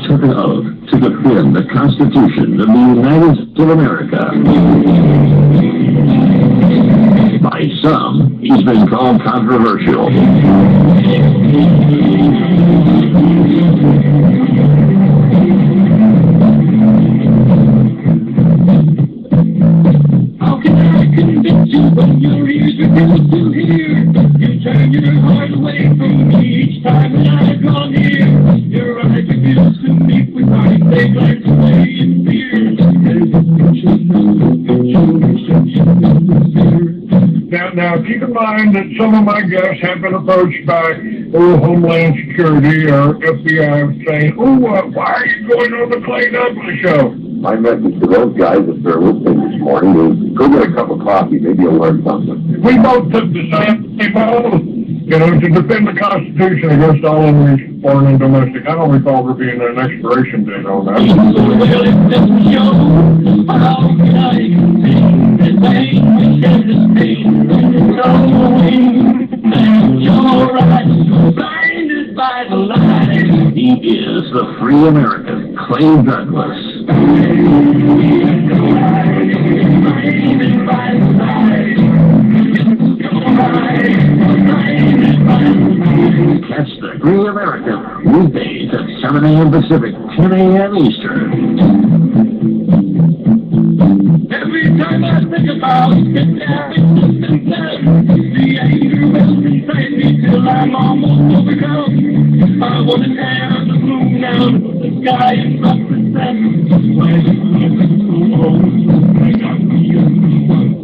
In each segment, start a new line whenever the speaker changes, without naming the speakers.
took an oath to defend the Constitution of the United States of America. By some, he's been called controversial.
How can I convince you when your ears refuse to hear? You turn your heart away from me each time when I draw near. Your eyes refuse to meet with mine, they glance away in fear.
Now, keep in mind that some of my guests have been approached by Homeland Security or FBI saying, why are you going on the Clay Douglas show?
My message to those guys, if they're listening this morning, is go get a cup of coffee. Maybe you'll learn something.
We both took the same oath, to defend the Constitution against all enemies, foreign and domestic. I don't recall there being an expiration date on that.
Well, it doesn't show. How can I contain the pain we share this pain? Knowing that your eyes are blinded by the light.
He is the free American, Clay Douglas. Catch the Free American weekdays at 7 a.m. Pacific, 10 a.m. Eastern.
Every time I think about the anger wells inside me till I'm almost overcome. I want to tear the moon down, put the sky in front of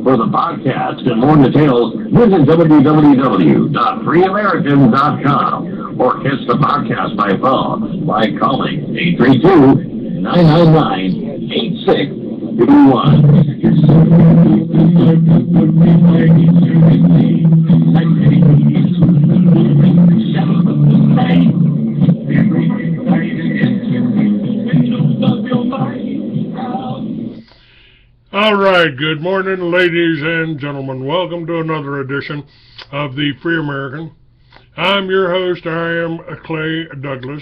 For the podcast and more details, visit www.freeamerican.com or catch the podcast by phone by calling 832-999-8631.
All right, good morning, ladies and gentlemen. Welcome to another edition of the Free American. I'm your host. I am Clay Douglas.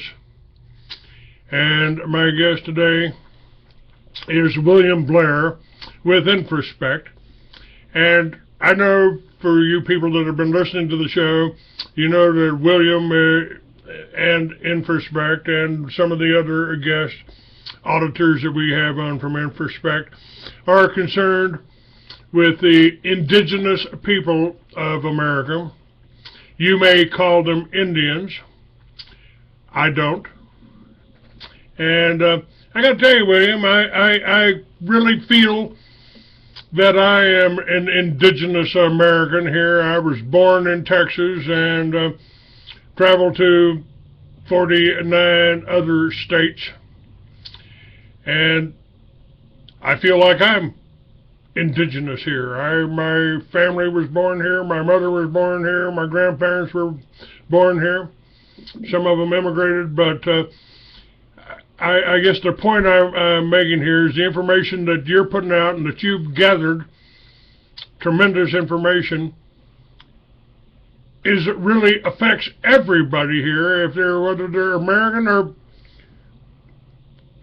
And my guest today is William Blair with Infraspect. And I know for you people that have been listening to the show, you know that William and Infraspect and some of the other guest auditors that we have on from Infraspect are concerned with the indigenous people of America. You may call them Indians. I don't. And I got to tell you, William, I really feel that I am an indigenous American here. I was born in Texas and traveled to 49 other states. And I feel like I'm indigenous here. My family was born here. My mother was born here. My grandparents were born here. Some of them immigrated, but I guess the point I'm making here is the information that you're putting out and that you've gathered, tremendous information, is it really affects everybody here, whether they're American or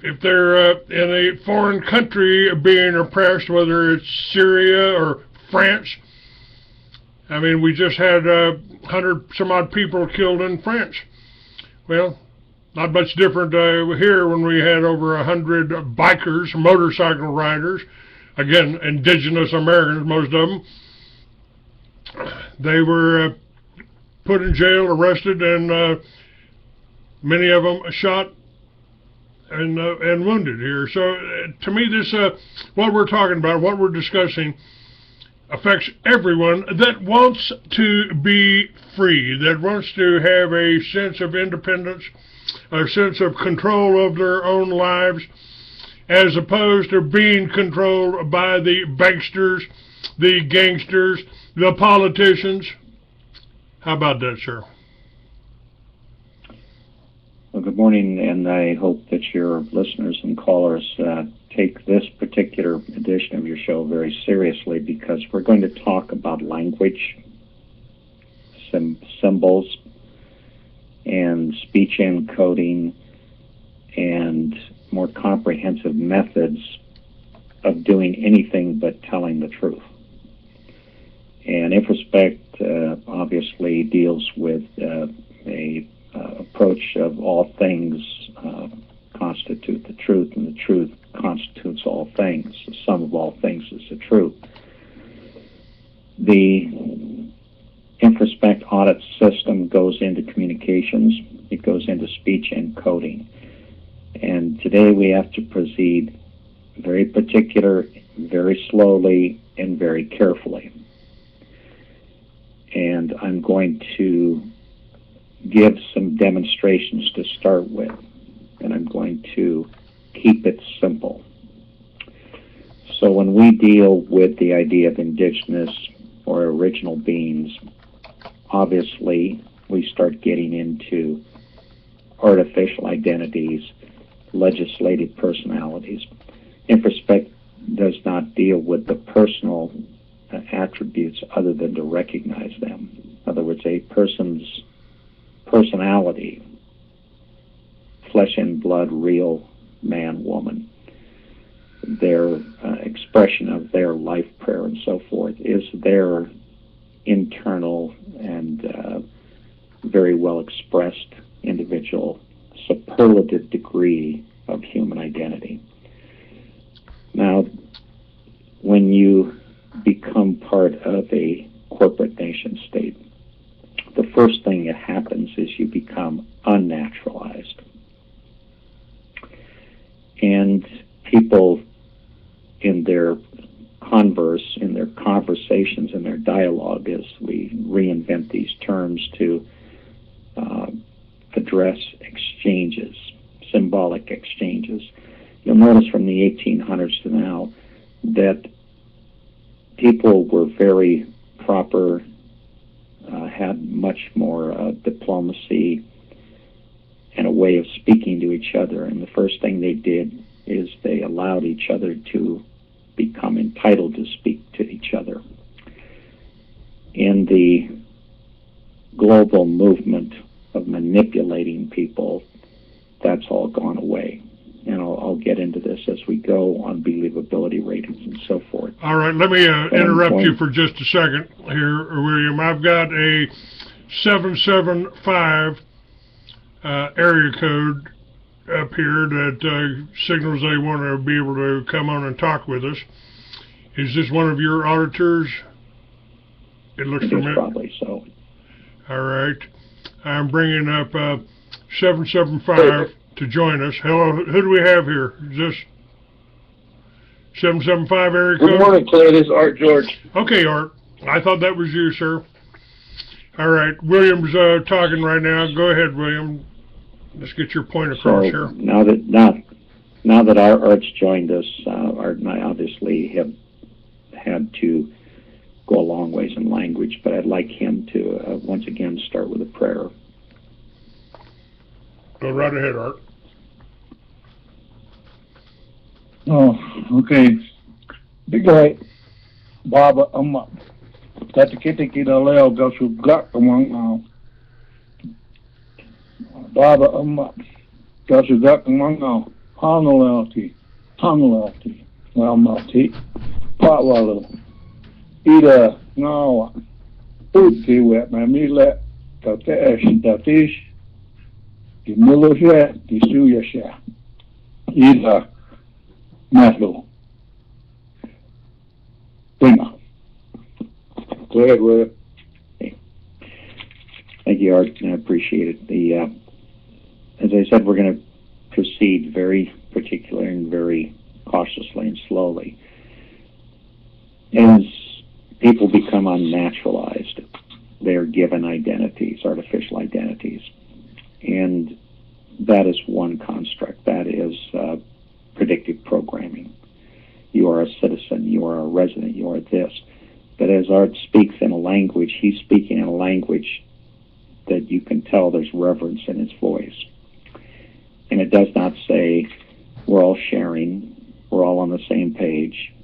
if they're in a foreign country being oppressed, whether it's Syria or France. I mean, we just had 100-some-odd people killed in France. Well, not much different here when we had over 100 bikers, motorcycle riders, again, indigenous Americans, most of them. They were put in jail, arrested, and many of them shot and wounded here. So to me, this what we're talking about, what we're discussing, affects everyone that wants to be free, that wants to have a sense of independence, a sense of control of their own lives, as opposed to being controlled by the banksters, the gangsters, the politicians. How about that, sir?
Well, good morning, and I hope that your listeners and callers take this particular edition of your show very seriously, because we're going to talk about language, symbols, and speech encoding, and more comprehensive methods of doing anything but telling the truth. And Infraspect obviously deals with a approach of all things constitute the truth, and the truth constitutes all things. The sum of all things is the truth. The Infraspect audit system goes into communications. It goes into speech encoding. And today we have to proceed very particular, very slowly, and very carefully. And I'm going to give some demonstrations to start with, and I'm going to keep it simple. So when we deal with the idea of indigenous or original beings, obviously we start getting into artificial identities, legislative personalities. Infraspect does not deal with the personal attributes other than to recognize them. In other words, a person's personality, flesh and blood, real man, woman, their expression of their life prayer and so forth is their internal and very well expressed individual superlative degree of human identity. Now, when you become part of a corporate nation state, the first thing that happens is you become unnaturalized. And people in their converse, in their conversations, in their dialogue, as we reinvent these terms to address exchanges, symbolic exchanges. You'll notice from the 1800s to now that people were very proper, had much more diplomacy and a way of speaking to each other. And the first thing they did is they allowed each other to become entitled to speak to each other. In the global movement of manipulating people, that's all gone away. And I'll get into this as we go on believability ratings and so forth.
All right, let me interrupt you for just a second here, William. I've got a 775 area code up here that signals they want to be able to come on and talk with us. Is this one of your auditors? It looks familiar.
Probably so.
All right. I'm bringing up 775 to join us. Hello, who do we have here? Is this 775 area code?
Good morning, Clay. This is Art George.
Okay, Art. I thought that was you, sir. All right. William's talking right now. Go ahead, William. Let's get your point across here.
Now that Art's joined us, Art and I obviously have had to go a long ways in language, but I'd like him to once again start with a prayer.
Go right ahead, Art.
Oh, okay. Big guy, Baba Amma. Tatikitiki da leo gasu gak among now. Baba Amma. Gasu gak among now. Hanalauti. Well, Malti. Potwallow. Ida Nawa. Uti wet my mile. Tatish. Die Mullersche, die Suyasche. Ida. Matlow. Prima. Go ahead, William.
Okay. Thank you, Art. I appreciate it. As I said, we're going to proceed very particularly and very cautiously and slowly. As people become unnaturalized, they're given identities, artificial identities. And that is one construct. That is predictive programming. You are a citizen, you are a resident, you are this. But as Art speaks in a language, he's speaking in a language that you can tell there's reverence in his voice. And it does not say we're all sharing, we're all on the same page,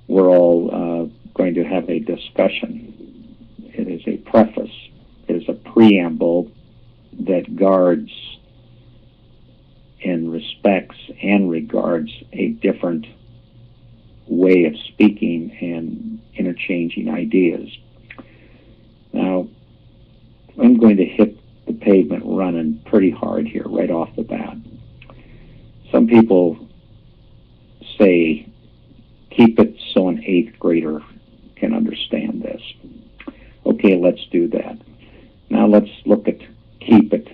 we're all going to have a discussion. It is a preface, it is a preamble that guards respects and regards a different way of speaking and interchanging ideas. Now, I'm going to hit the pavement running pretty hard here right off the bat. Some people say, keep it so an 8th grader can understand this. Okay, let's do that. Now let's look at keep it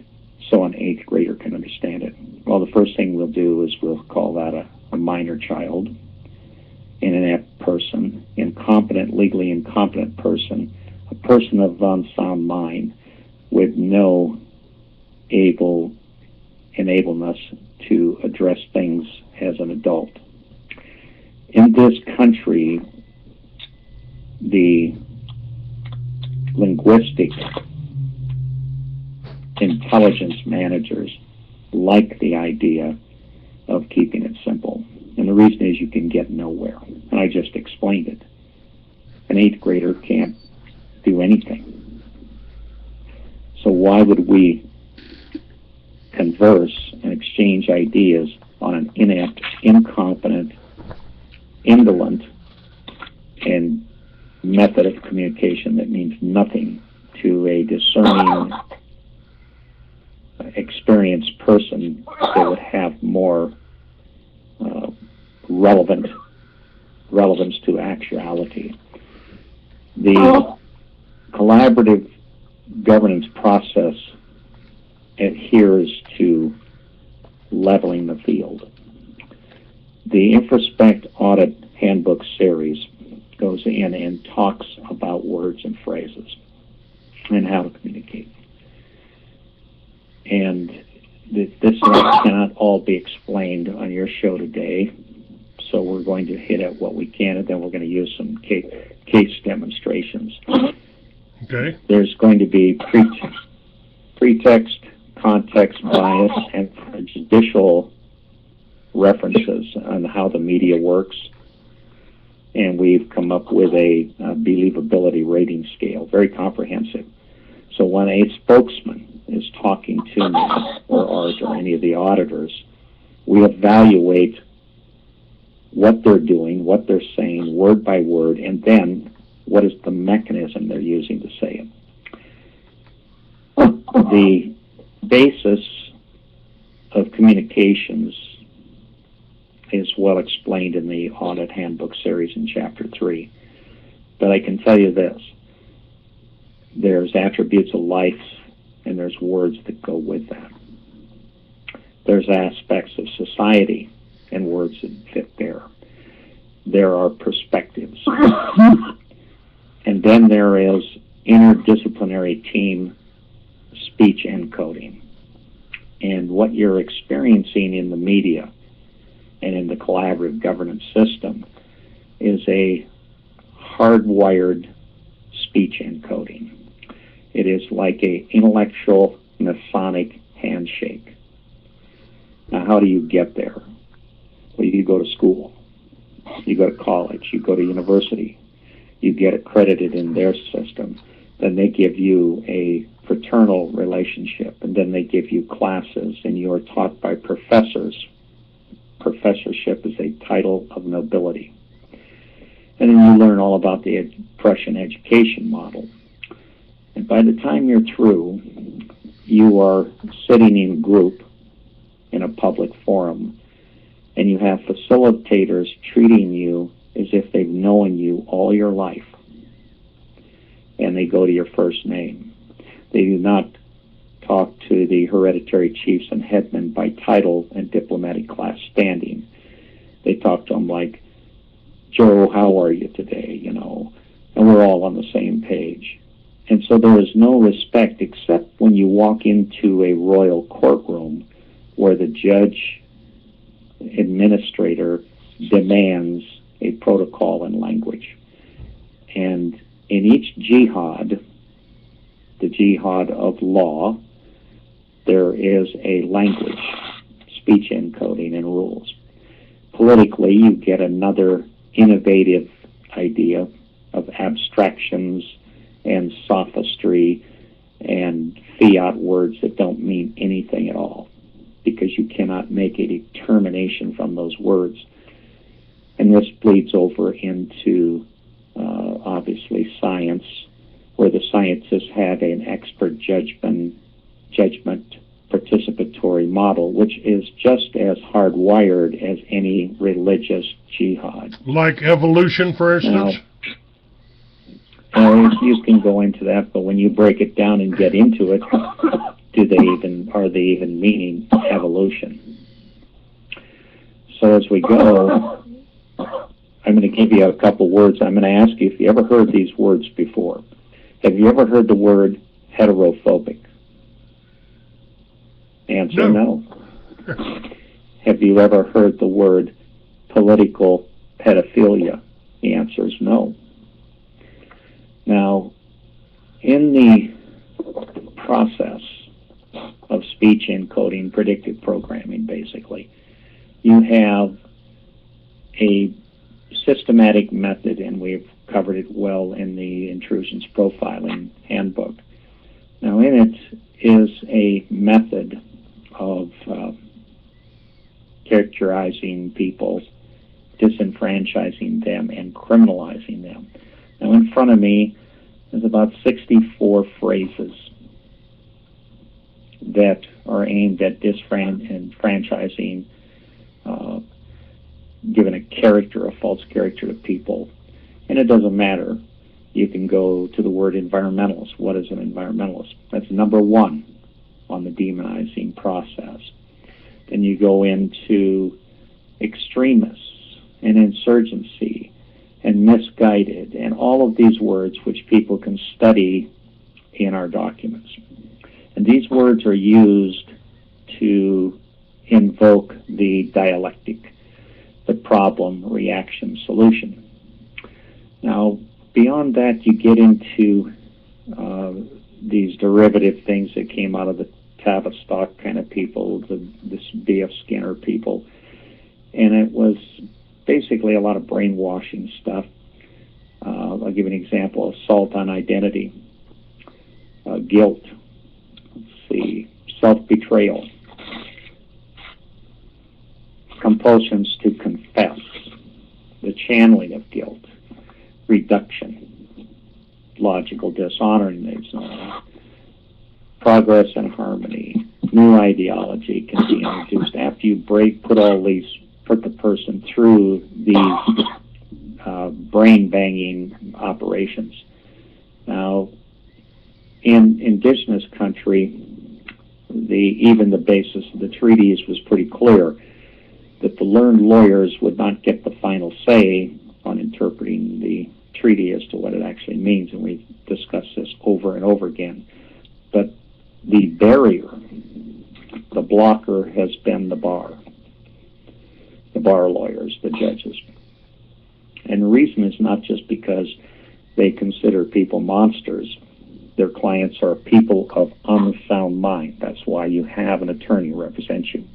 so an 8th grader can understand it. Well, the first thing we'll do is we'll call that a minor child, an inept person, incompetent, legally incompetent person, a person of unsound mind with no enableness to address things as an adult. In this country, the linguistic intelligence managers like the idea of keeping it simple. And the reason is you can get nowhere. And I just explained it. An 8th grader can't do anything. So why would we converse and exchange ideas on an inept, incompetent, indolent, and method of communication that means nothing to a discerning, experienced person that would have more relevance to actuality? The collaborative governance process adheres to leveling the field. The Infraspect audit handbook series goes in and talks about words and phrases and how to communicate. And this cannot all be explained on your show today, so we're going to hit at what we can, and then we're going to use some case demonstrations.
Okay.
There's going to be pretext, context, bias, and prejudicial references on how the media works. And we've come up with a believability rating scale, very comprehensive. So when a spokesman is talking to me or Art or any of the auditors, we evaluate what they're doing, what they're saying, word by word, and then what is the mechanism they're using to say it. The basis of communications is well explained in the audit handbook series in chapter 3. But I can tell you this: there's attributes of life and there's words that go with that. There's aspects of society and words that fit there. There are perspectives. And then there is interdisciplinary team speech encoding. And what you're experiencing in the media and in the collaborative governance system is a hardwired speech encoding. It is like an intellectual Masonic handshake. Now, how do you get there? Well, you go to school, you go to college, you go to university, you get accredited in their system, then they give you a fraternal relationship, and then they give you classes, and you are taught by professors. Professorship is a title of nobility. And then you learn all about the Prussian education model. And by the time you're through, you are sitting in group in a public forum, and you have facilitators treating you as if they've known you all your life. And they go to your first name. They do not talk to the hereditary chiefs and headmen by title and diplomatic class standing. They talk to them like, Joe, how are you today? You know, and we're all on the same page. And so there is no respect except when you walk into a royal courtroom where the judge administrator demands a protocol and language. And in each jihad, the jihad of law, there is a language, speech encoding, and rules. Politically, you get another innovative idea of abstractions and sophistry and fiat words that don't mean anything at all. because you cannot make a determination from those words. And this bleeds over into, obviously, science, where the scientists have an expert judgment participatory model, which is just as hardwired as any religious jihad.
Like evolution, for instance?
Now, you can go into that, but when you break it down and get into it, are they even meaning evolution? So as we go, I'm going to give you a couple words. I'm going to ask you if you ever heard these words before. Have you ever heard the word heterophobic? Answer no. Have you ever heard the word political pedophilia? The answer is no. Now, in the process of speech encoding, predictive programming, basically, you have a systematic method, and we've covered it well in the intrusions profiling handbook. Now, in it is a method of characterizing people, disenfranchising them, and criminalizing them. Now, in front of me is about 64 phrases that are aimed at disenfranchising, giving a false character to people. And it doesn't matter. You can go to the word environmentalist. What is an environmentalist? That's number one on the demonizing process. Then you go into extremists and insurgency and misguided, and all of these words which people can study in our documents. And these words are used to invoke the dialectic, the problem, reaction, solution. Now, beyond that, you get into these derivative things that came out of the Tavistock kind of people, this B.F. Skinner people, and it was basically a lot of brainwashing stuff. I'll give you an example: assault on identity, guilt, self-betrayal, compulsions to confess, the channeling of guilt, reduction, logical dishonoring, progress and harmony, new ideology can be introduced after you put the person through these brain-banging operations. Now, in indigenous country, even the basis of the treaties was pretty clear that the learned lawyers would not get the final say on interpreting the treaty as to what it actually means, and we've discussed this over and over again. But the barrier, the blocker, has been the bar lawyers, the judges. And the reason is not just because they consider people monsters. Their clients are people of unsound mind. That's why you have an attorney represent you.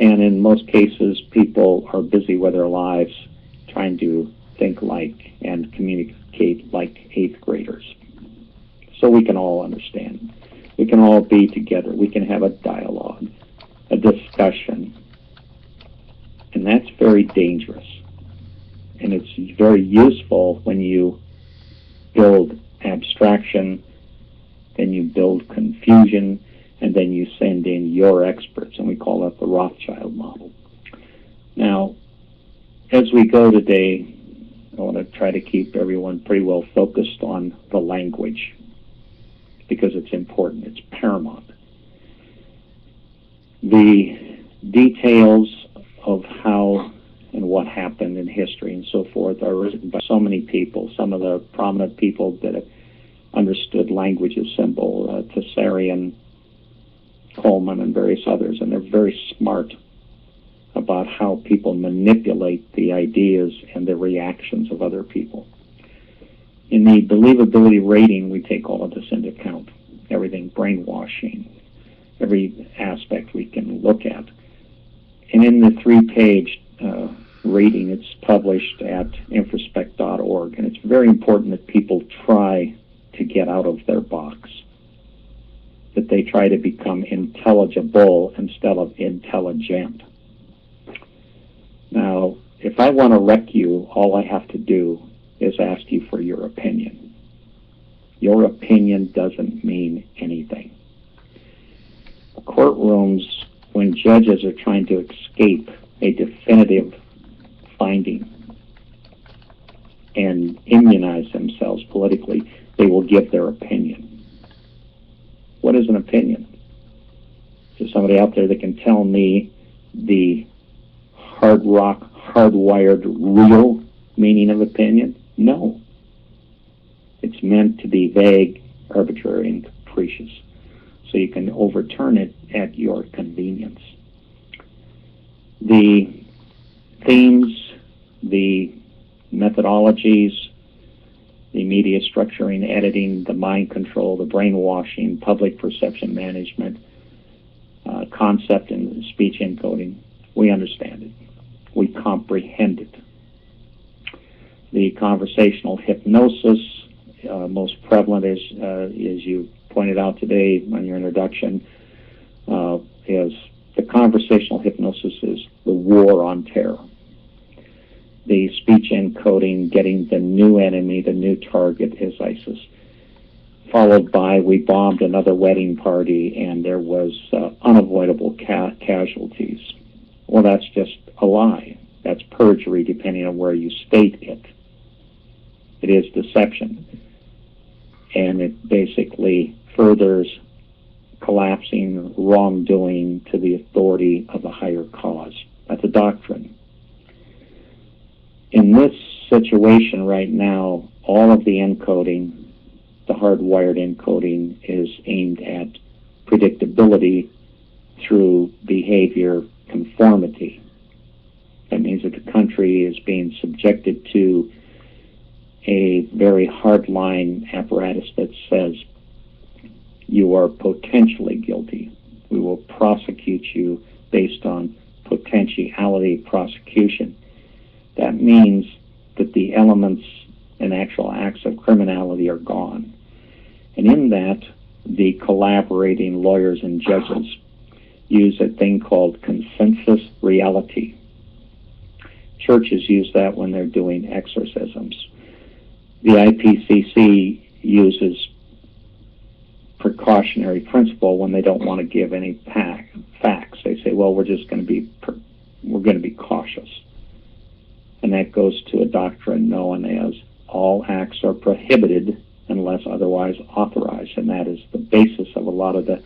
And in most cases, people are busy with their lives trying to think like and communicate like eighth graders. So we can all understand. We can all be together. We can have a dialogue, a discussion. And that's very dangerous. And it's very useful when you build abstraction, then you build confusion, and then you send in your experts, and we call that the Rothschild model. Now, as we go today, I want to try to keep everyone pretty well focused on the language, because it's important, it's paramount. The details of how and what happened in history and so forth are written by so many people. Some of the prominent people that have understood language as symbol, Tessarian, Coleman, and various others, and they're very smart about how people manipulate the ideas and the reactions of other people. In the believability rating, we take all of this into account. Everything, brainwashing, every aspect we can look at. And in the 3-page rating, it's published at infraspect.org, and it's very important that people try to get out of their box, that they they try to become intelligible instead of intelligent. Now, if I want to wreck you, all I have to do is ask you for your opinion. Your opinion doesn't mean anything. Courtrooms, when judges are trying to escape a definitive finding and immunize themselves politically, they will give their opinion. What is an opinion? Is there somebody out there that can tell me the hard rock, hardwired, real meaning of opinion? No. It's meant to be vague, arbitrary, and capricious, so you can overturn it at your convenience. The themes, the methodologies, the media structuring, editing, the mind control, the brainwashing, public perception management, concept and speech encoding, we understand it. We comprehend it. The conversational hypnosis, most prevalent, as you pointed out today on your introduction, is the conversational hypnosis is the war on terror. The speech encoding, getting the new enemy, the new target is ISIS. Followed by, we bombed another wedding party and there was unavoidable casualties. Well, that's just a lie. That's perjury, depending on where you state it. It is deception. And it basically furthers collapsing wrongdoing to the authority of a higher cause. That's a doctrine. In this situation right now, all of the encoding, the hardwired encoding, is aimed at predictability through behavior conformity. That means that the country is being subjected to a very hardline apparatus that says you are potentially guilty. We will prosecute you based on potentiality prosecution. That means that the elements and actual acts of criminality are gone. And in that, the collaborating lawyers and judges use a thing called consensus reality. Churches use that when they're doing exorcisms. The IPCC uses precautionary principle when they don't want to give any facts. They say, well, we're going to be cautious. And that goes to a doctrine known as all acts are prohibited unless otherwise authorized, and that is the basis of a lot of the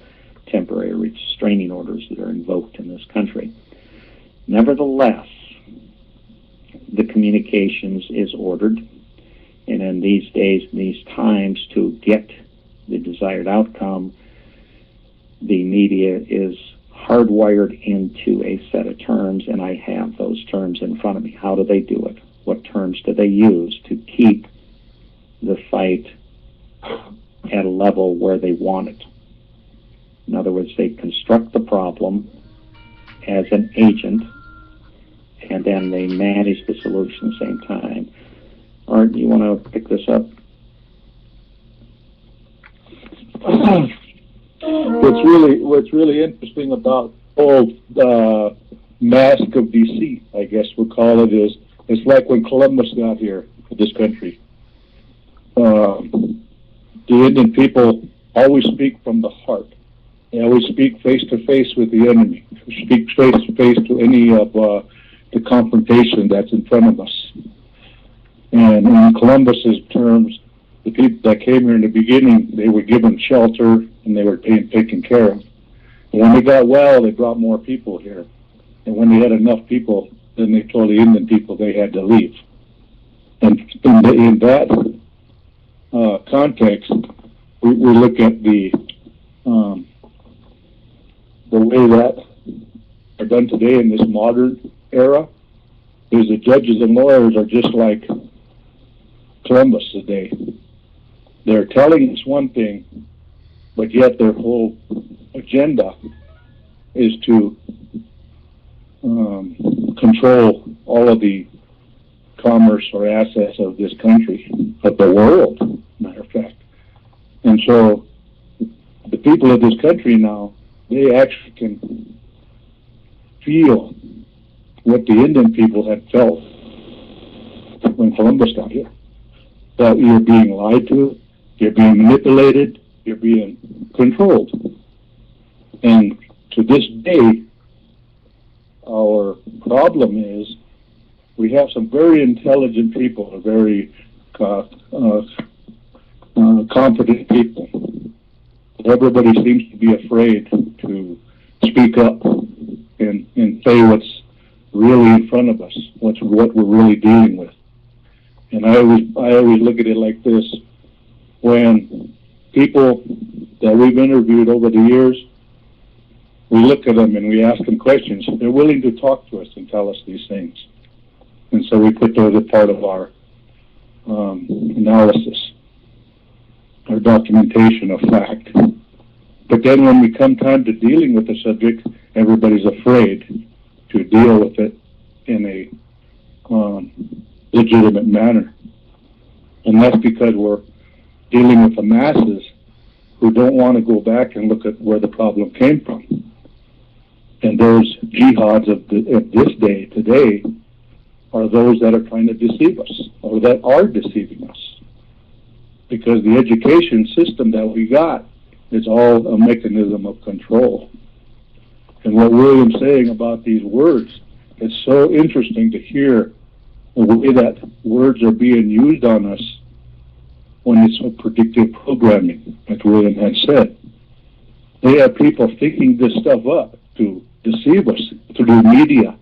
temporary restraining orders that are invoked in this country. Nevertheless, the communications is ordered, and in these days, in these times, to get the desired outcome, the media is hardwired into a set of terms, and I have those terms in front of me. How do they do it? What terms do they use to keep the fight at a level where they want it? In other words, they construct the problem as an agent, and then they manage the solution at the same time. Art, you want to pick this up?
What's really interesting about the mask of deceit, I guess we'll call it, is it's like when Columbus got here to this country. The Indian people always speak from the heart. They always speak face to face with the enemy. Speak face to face to any of the confrontation that's in front of us. And in Columbus's terms, the people that came here in the beginning, they were given shelter and they were taken care of. And when they got well, they brought more people here. And when they had enough people, then they told the Indian people they had to leave. And in that context, we look at the way that are done today in this modern era, is the judges and lawyers are just like Columbus today. They're telling us one thing, but yet their whole agenda is to control all of the commerce or assets of this country, of the world, matter of fact. And so the people of this country now, they actually can feel what the Indian people had felt when Columbus got here. That you're being lied to, you're being manipulated, you're being controlled. And to this day, our problem is we have some very intelligent people, very competent people. Everybody seems to be afraid to speak up and say what's really in front of us, what we're really dealing with. And I always look at it like this: when people that we've interviewed over the years, we look at them and we ask them questions, they're willing to talk to us and tell us these things. And so we put those as part of our analysis, our documentation of fact. But then when we come time to dealing with the subject, everybody's afraid to deal with it in a legitimate manner. And that's because we're dealing with the masses who don't want to go back and look at where the problem came from. And those jihads of this day, today, are those that are trying to deceive us, or that are deceiving us. Because the education system that we got is all a mechanism of control. And what William's saying about these words, it's so interesting to hear the way that words are being used on us when it's so predictive programming, like William had said. They have people thinking this stuff up to deceive us through media,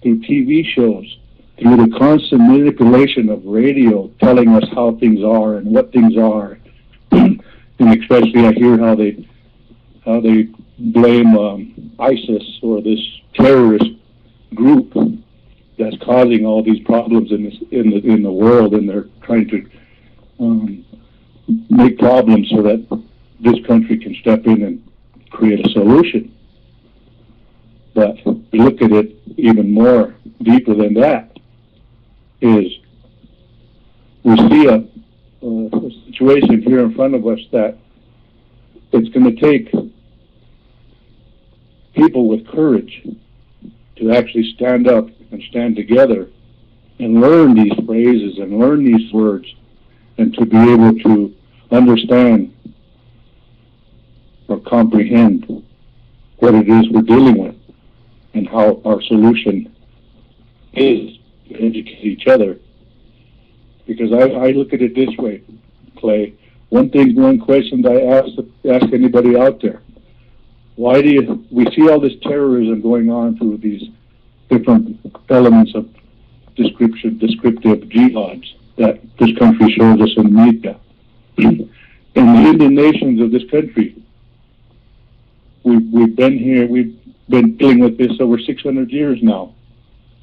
through TV shows, through the constant manipulation of radio telling us how things are and what things are. And especially I hear how they blame ISIS or this terrorist group that's causing all these problems in the world, and they're trying to make problems so that this country can step in and create a solution. But we look at it even more deeper than that, is we see a situation here in front of us that it's going to take people with courage to actually stand up and stand together and learn these phrases and learn these words, and to be able to understand or comprehend what it is we're dealing with and how our solution is to educate each other. Because I look at it this way, Clay. One question I ask anybody out there: why do we see all this terrorism going on through these different elements of descriptive jihads that this country shows us in the media? In the Indian nations of this country, we've been here, we've been dealing with this over 600 years now.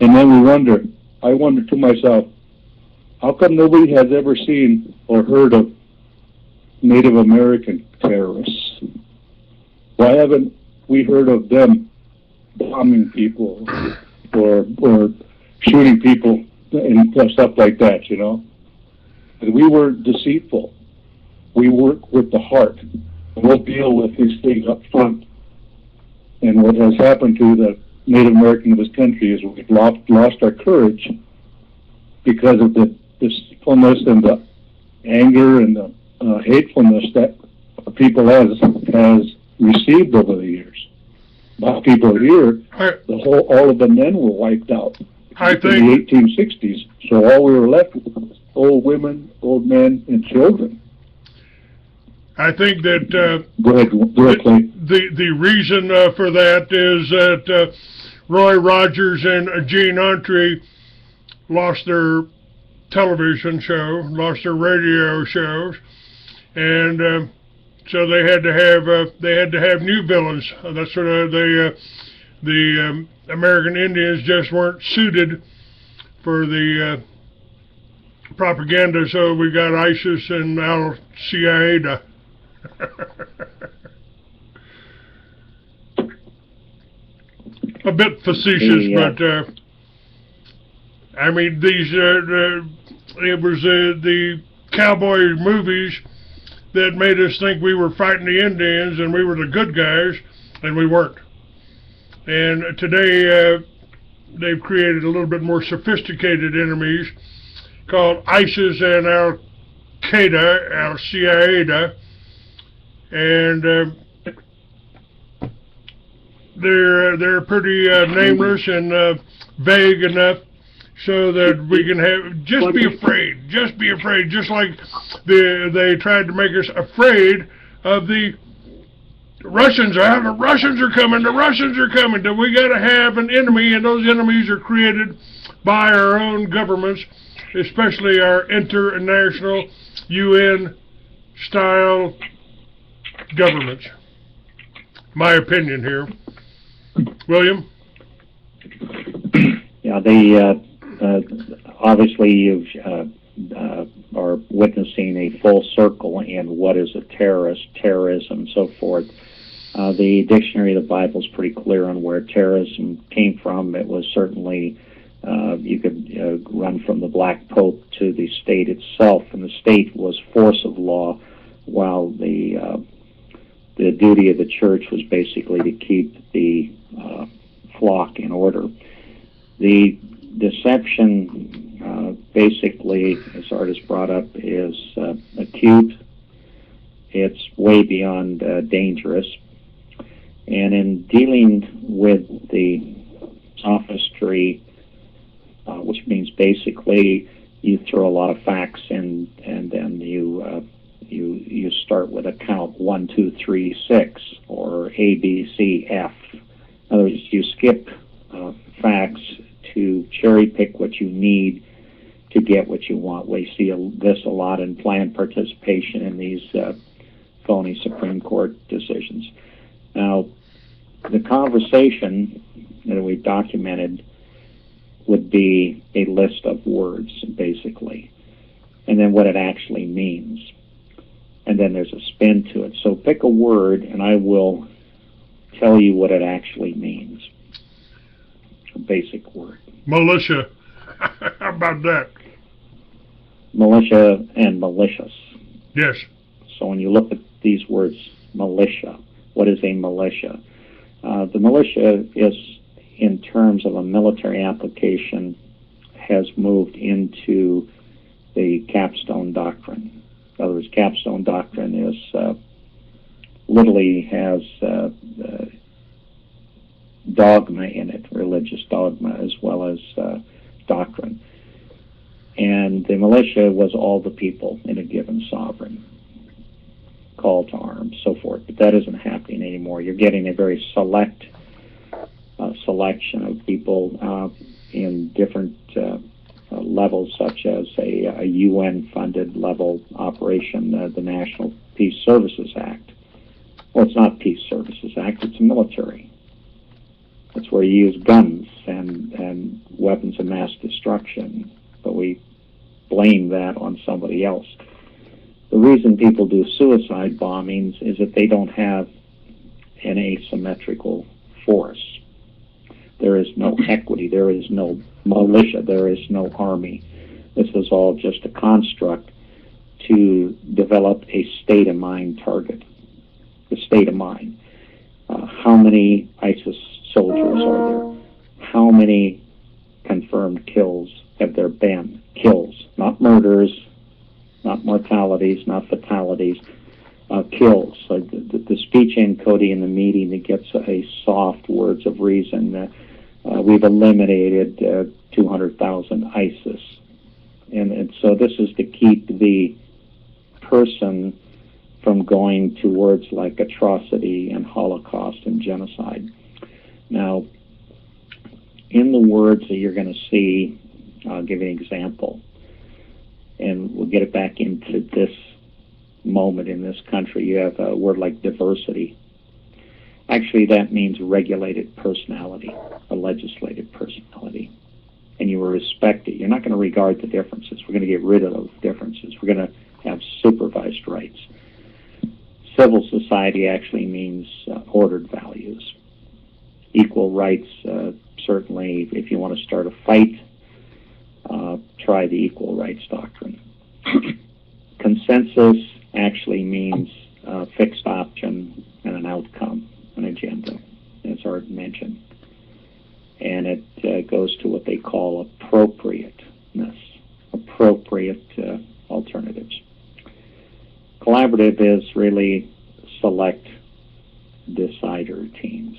And then I wonder to myself, how come nobody has ever seen or heard of Native American terrorists? Why haven't we heard of them bombing people or shooting people and stuff like that, you know? But we weren't deceitful. We work with the heart. We'll deal with these things up front. And what has happened to the Native American of this country is we've lost our courage because of the deceitfulness and the anger and the hatefulness that people has received over the years. Black people here, all of the men were wiped out in the 1860s. So all we were left with was old women, old men, and children.
I think that
Go ahead, Clay.
the reason for that is that Roy Rogers and Gene Autry lost their television show, lost their radio shows, and so they had to have new villains. That's sort of the American Indians just weren't suited for the propaganda, so we got ISIS and Al-Qaeda. A bit facetious, but I mean, these it was the cowboy movies that made us think we were fighting the Indians and we were the good guys, and we weren't. And today, they've created a little bit more sophisticated enemies called ISIS and Al-Qaeda, Al-Qaeda, and they're pretty nameless and vague enough so that we can have, just be afraid, just like they tried to make us afraid of the Russians. The Russians are coming, that we got to have an enemy, and those enemies are created by our own governments, especially our international UN-style governments. My opinion here. William?
Yeah, obviously you are witnessing a full circle in what is a terrorist, terrorism, so forth. The dictionary of the Bible is pretty clear on where terrorism came from. It was certainly, you could run from the Black Pope to the state itself, and the state was force of law, while the duty of the church was basically to keep the flock in order. The deception, basically, as Art has brought up, is acute. It's way beyond dangerous. And in dealing with the sophistry, which means basically you throw a lot of facts in, and then you start with a count 1, 2, 3, 6, or A, B, C, F. In other words, you skip facts to cherry pick what you need to get what you want. We see this a lot in planned participation in these phony Supreme Court decisions. Now, the conversation that we documented would be a list of words, basically, and then what it actually means. And then there's a spin to it. So pick a word, and I will tell you what it actually means. A basic word.
Militia. How about that?
Militia and malicious.
Yes.
So when you look at these words, militia, what is a militia? The militia is, in terms of a military application, has moved into the capstone doctrine. In other words, capstone doctrine is literally has dogma in it, religious dogma, as well as doctrine. And the militia was all the people in a given sovereign, call to arms, so forth. But that isn't happening anymore. You're getting a very select selection of people in different levels, such as a UN-funded level operation, the National Peace Services Act. Well, it's not Peace Services Act, it's a military. It's where you use guns and weapons of mass destruction, but we blame that on somebody else. The reason people do suicide bombings is that they don't have an asymmetrical force. There is no equity, there is no militia, there is no army. This is all just a construct to develop a state of mind target. The state of mind. How many ISIS soldiers are there? How many confirmed kills have there been? Kills, not murders, not mortalities, not fatalities, kills. So the speech encoding in the meeting that gets a soft words of reason. We've eliminated 200,000 ISIS. And so this is to keep the person from going towards like atrocity and Holocaust and genocide. Now, in the words that you're going to see, I'll give you an example, and we'll get it back into this moment in this country. You have a word like diversity. Actually, that means regulated personality, a legislated personality. And you will respect it. You're not going to regard the differences. We're going to get rid of those differences. We're going to have supervised rights. Civil society actually means ordered values. Equal rights, certainly, if you want to start a fight, try the equal rights doctrine. Consensus actually means fixed option and an outcome, an agenda, as Art mentioned. And it goes to what they call appropriateness, appropriate alternatives. Collaborative is really select decider teams.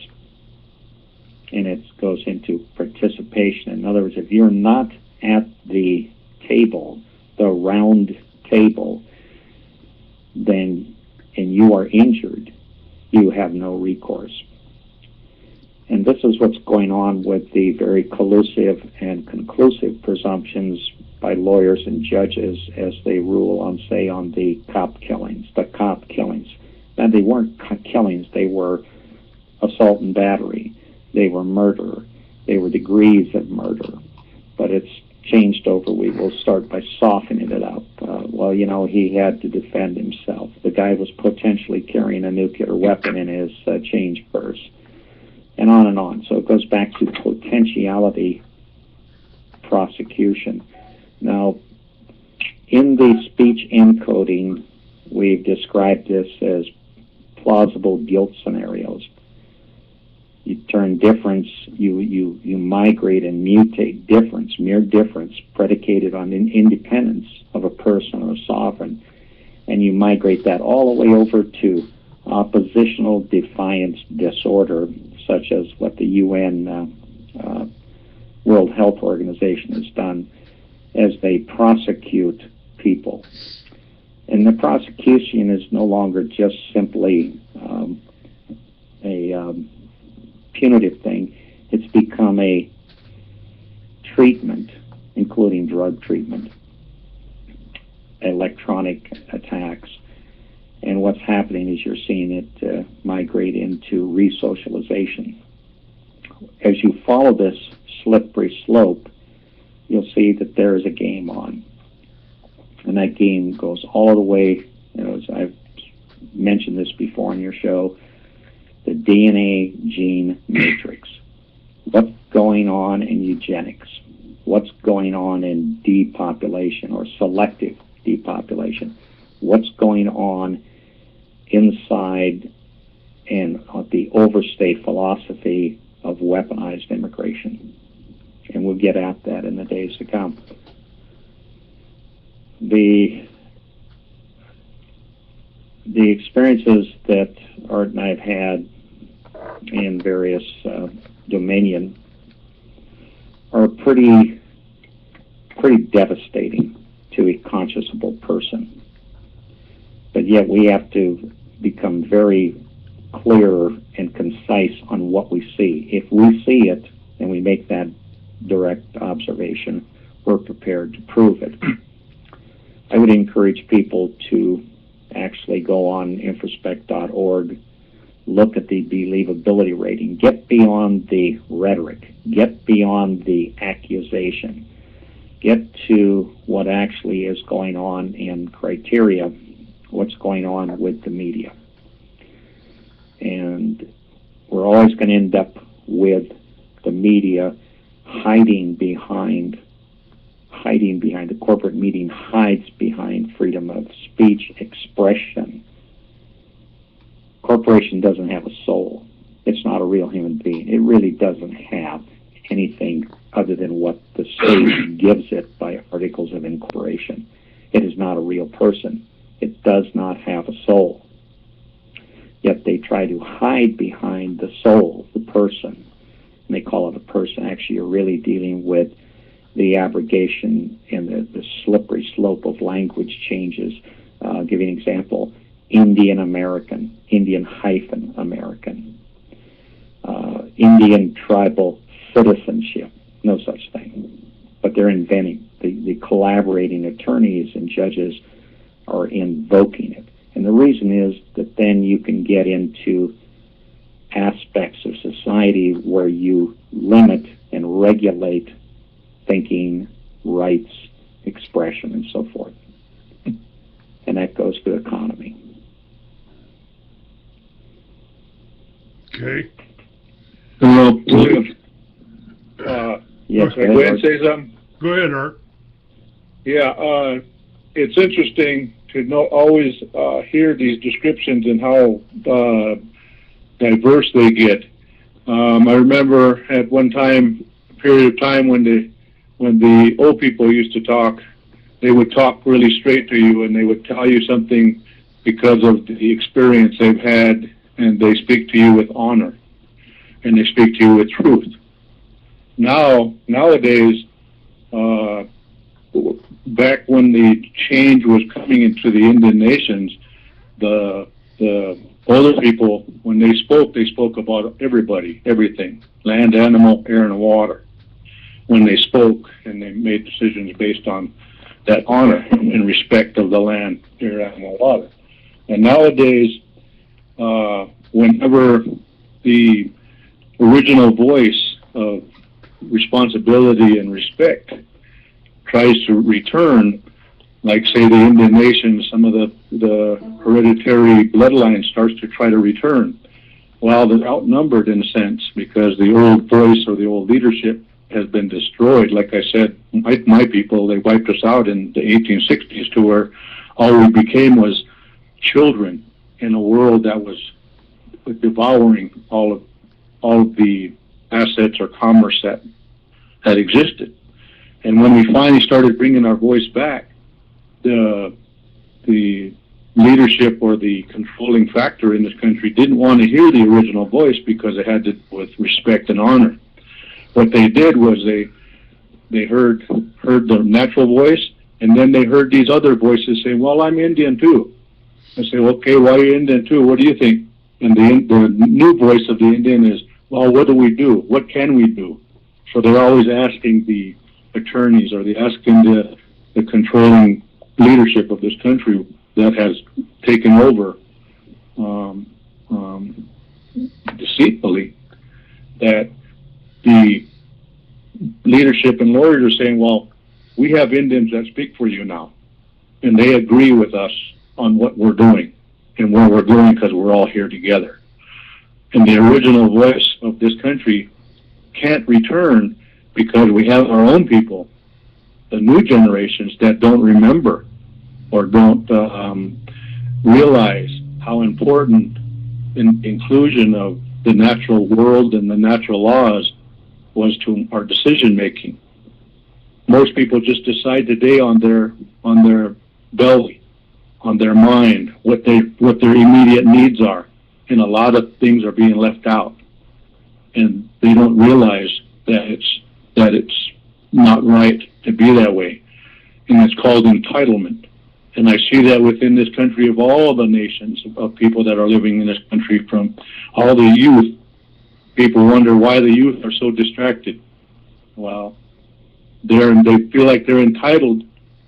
And it goes into participation. In other words, if you're not at the table, the round table, then, and you are injured, you have no recourse. And this is what's going on with the very collusive and conclusive presumptions by lawyers and judges as they rule on, say, on the cop killings. Now, they weren't killings, they were assault and battery. They were murder. They were degrees of murder. But it's changed over. We will start by softening it up. Well, you know, he had to defend himself. The guy was potentially carrying a nuclear weapon in his change purse. And on and on. So it goes back to potentiality prosecution. Now, in the speech encoding, we've described this as plausible guilt scenarios. You turn difference, you migrate and mutate difference, mere difference, predicated on independence of a person or a sovereign, and you migrate that all the way over to oppositional defiance disorder, such as what the UN World Health Organization has done as they prosecute people. And the prosecution is no longer just simply a punitive thing. It's become a treatment, including drug treatment, electronic attacks. And what's happening is you're seeing it migrate into resocialization. As you follow this slippery slope, you'll see that there is a game on. And that game goes all the way, you know, as I've mentioned this before on your show, the DNA gene matrix. What's going on in eugenics? What's going on in depopulation or selective depopulation? What's going on inside and the overstay philosophy of weaponized immigration? And we'll get at that in the days to come. The experiences that Art and I have had in various dominion are pretty devastating to a consciousable person. But yet we have to become very clear and concise on what we see. If we see it and we make that direct observation, we're prepared to prove it. I would encourage people to actually go on infraspect.org, look at the believability rating, get beyond the rhetoric, get beyond the accusation, get to what actually is going on in criteria, what's going on with the media. And we're always going to end up with the media hiding behind the corporate media, hides behind freedom of speech, expression. Corporation doesn't have a soul. It's not a real human being. It really doesn't have anything other than what the state gives it by articles of incorporation. It is not a real person. It does not have a soul. Yet they try to hide behind the soul, the person. And they call it a person. Actually, you're really dealing with the abrogation and the slippery slope of language changes. I'll give you an example. Indian American, Indian-American, Indian tribal citizenship, no such thing. But they're inventing. The collaborating attorneys and judges are invoking it. And the reason is that then you can get into aspects of society where you limit and regulate thinking, rights, expression, and so forth. And that goes to economy.
Okay.
William,
Yes,
can I go ahead and say something?
Go ahead, Art.
Yeah, it's interesting always hear these descriptions and how diverse they get. I remember at one time, a period of time when the old people used to talk, they would talk really straight to you, and they would tell you something because of the experience they've had, and they speak to you with honor, and they speak to you with truth. Nowadays, back when the change was coming into the Indian nations, the older people, when they spoke about everybody, everything, land, animal, air, and water. When they spoke, and they made decisions based on that honor and respect of the land, air, animal, water. And nowadays, whenever the original voice of responsibility and respect tries to return, like say the Indian nations, some of the hereditary bloodline starts to try to return. Well, they're outnumbered in a sense because the old voice or the old leadership has been destroyed. Like I said, my people, they wiped us out in the 1860s to where all we became was children in a world that was devouring all of the assets or commerce that existed. And when we finally started bringing our voice back, the leadership or the controlling factor in this country didn't want to hear the original voice because it had to do with respect and honor. What they did was they heard the natural voice, and then they heard these other voices say, well, I'm Indian too. I say, okay, why are you Indian too? What do you think? And the new voice of the Indian is, well, what do we do? What can we do? So they're always asking the attorneys, or they're asking the controlling leadership of this country that has taken over deceitfully, that the leadership and lawyers are saying, well, we have Indians that speak for you now, and they agree with us on what we're doing and where we're going because we're all here together. And the original voice of this country can't return because we have our own people, the new generations, that don't remember or don't realize how important inclusion of the natural world and the natural laws was to our decision making. Most people just decide today on their belly, on their mind, what their immediate needs are, and a lot of things are being left out, and they don't realize that it's not right to be that way, and it's called entitlement. And I see that within this country of all the nations of people that are living in this country, from all the youth. People wonder why the youth are so distracted. Well, they feel like they're entitled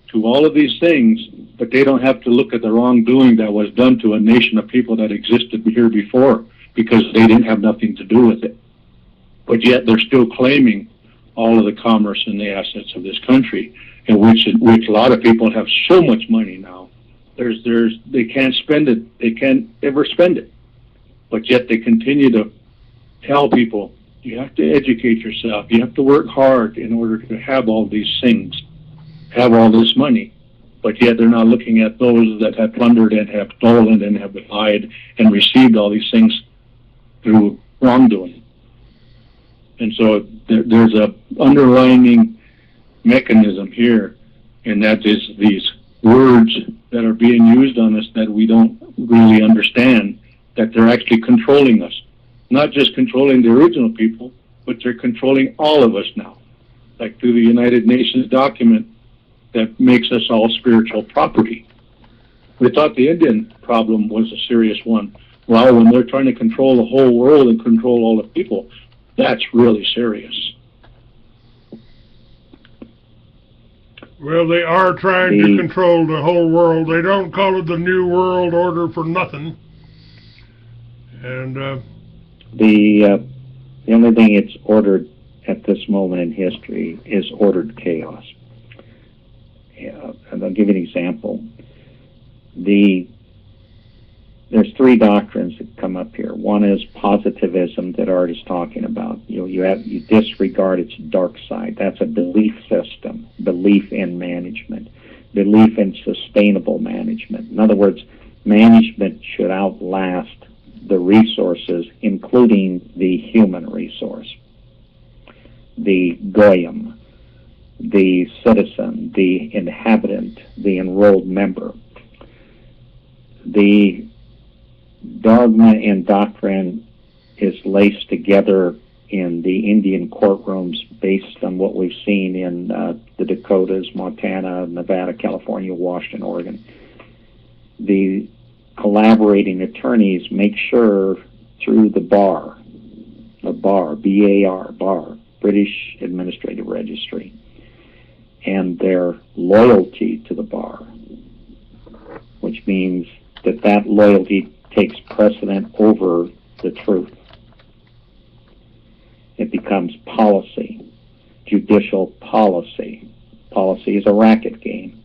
to all of these things, but they don't have to look at the wrongdoing that was done to a nation of people that existed here before, because they didn't have nothing to do with it. But yet they're still claiming all of the commerce and the assets of this country, in which a lot of people have so much money now. They can't spend it. They can't ever spend it. But yet they continue to tell people, you have to educate yourself. You have to work hard in order to have all these things, have all this money. But yet they're not looking at those that have plundered and have stolen and have lied and received all these things through wrongdoing. And so there's a underlining mechanism here, and that is these words that are being used on us that we don't really understand, that they're actually controlling us. Not just controlling the original people, but they're controlling all of us now. Like through the United Nations document that makes us all spiritual property. We thought the Indian problem was a serious one. Well, when they're trying to control the whole world and control all the people, that's really serious.
Well, they are trying to control the whole world. They don't call it the New World Order for nothing. And
the only thing it's ordered at this moment in history is ordered chaos. And I'll give you an example. There's three doctrines that come up here. One is positivism that Art is talking about. You disregard its dark side. That's a belief system, belief in management. belief in sustainable management. In other words, management should outlast the resources, including the human resource, the goyim, the citizen, the inhabitant, the enrolled member. The dogma and doctrine is laced together in the Indian courtrooms based on what we've seen in the Dakotas, Montana, Nevada, California, Washington, Oregon. The collaborating attorneys make sure through the bar, B-A-R, bar, British Administrative Registry, and their loyalty to the bar, which means that loyalty takes precedent over the truth. It becomes policy, judicial policy. Policy is a racket game.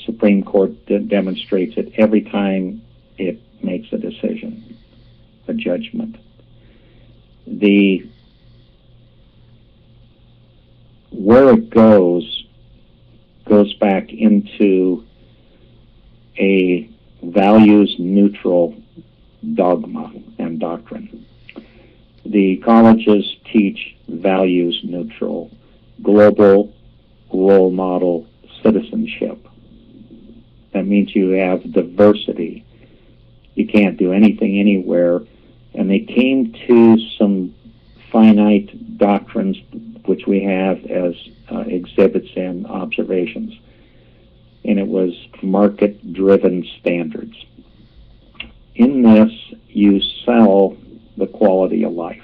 Supreme Court demonstrates it every time it makes a decision, a judgment. Where it goes back into a values-neutral dogma and doctrine. The colleges teach values-neutral, global role model citizenship. That means you have diversity. You can't do anything anywhere. And they came to some finite doctrines which we have as exhibits and observations. And it was market-driven standards. In this, you sell the quality of life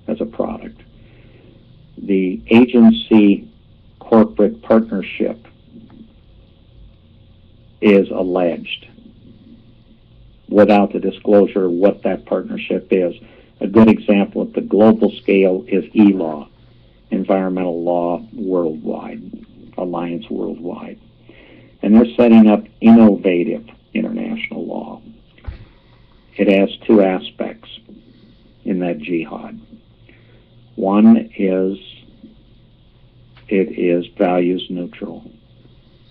as a product. The agency corporate partnership is alleged without the disclosure of what that partnership is. A good example at the global scale is ELAW, Environmental Law Worldwide, Alliance Worldwide. And they're setting up innovative international law. It has two aspects in that jihad. One is it is values neutral.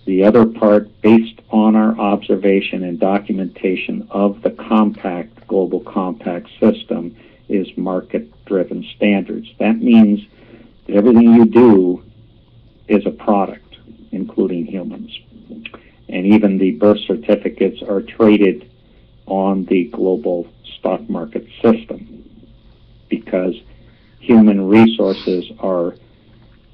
The other part, based on our observation and documentation of the compact, global compact system, is market-driven standards. That means that everything you do is a product, including humans. And even the birth certificates are traded on the global stock market system because human resources are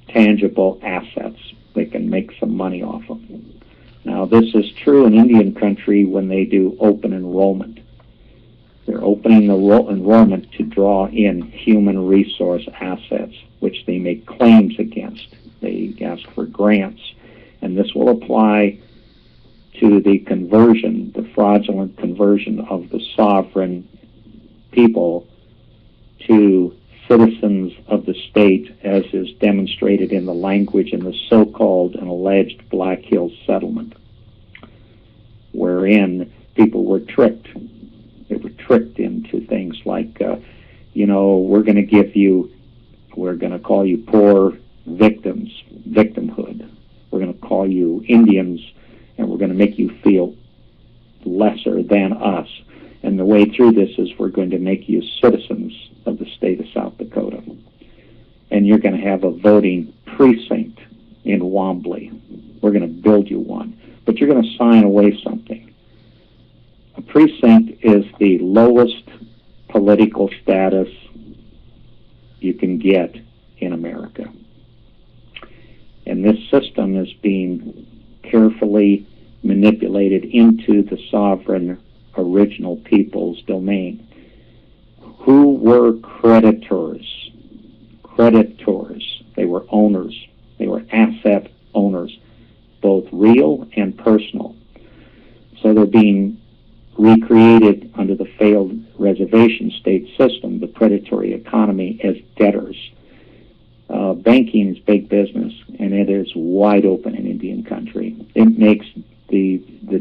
tangible assets. They can make some money off of them. Now, this is true in Indian country when they do open enrollment. They're opening the enrollment to draw in human resource assets, which they make claims against. They ask for grants. And this will apply to the conversion, the fraudulent conversion of the sovereign people to citizens of the state, as is demonstrated in the language in the so-called and alleged Black Hills Settlement, wherein people were tricked. They were tricked into things like, we're going to call you poor victims, victimhood. We're going to call you Indians, and we're going to make you feel lesser than us. And the way through this is we're going to make you citizens of the state of South Dakota. And you're going to have a voting precinct in Wombly. We're going to build you one. But you're going to sign away something. A precinct is the lowest political status you can get in America. And this system is being carefully manipulated into the sovereign original people's domain. Who were creditors? Creditors. They were owners. They were asset owners, both real and personal. So they're being recreated under the failed reservation state system, the predatory economy, as debtors. Banking is big business, and it is wide open in Indian country. It makes the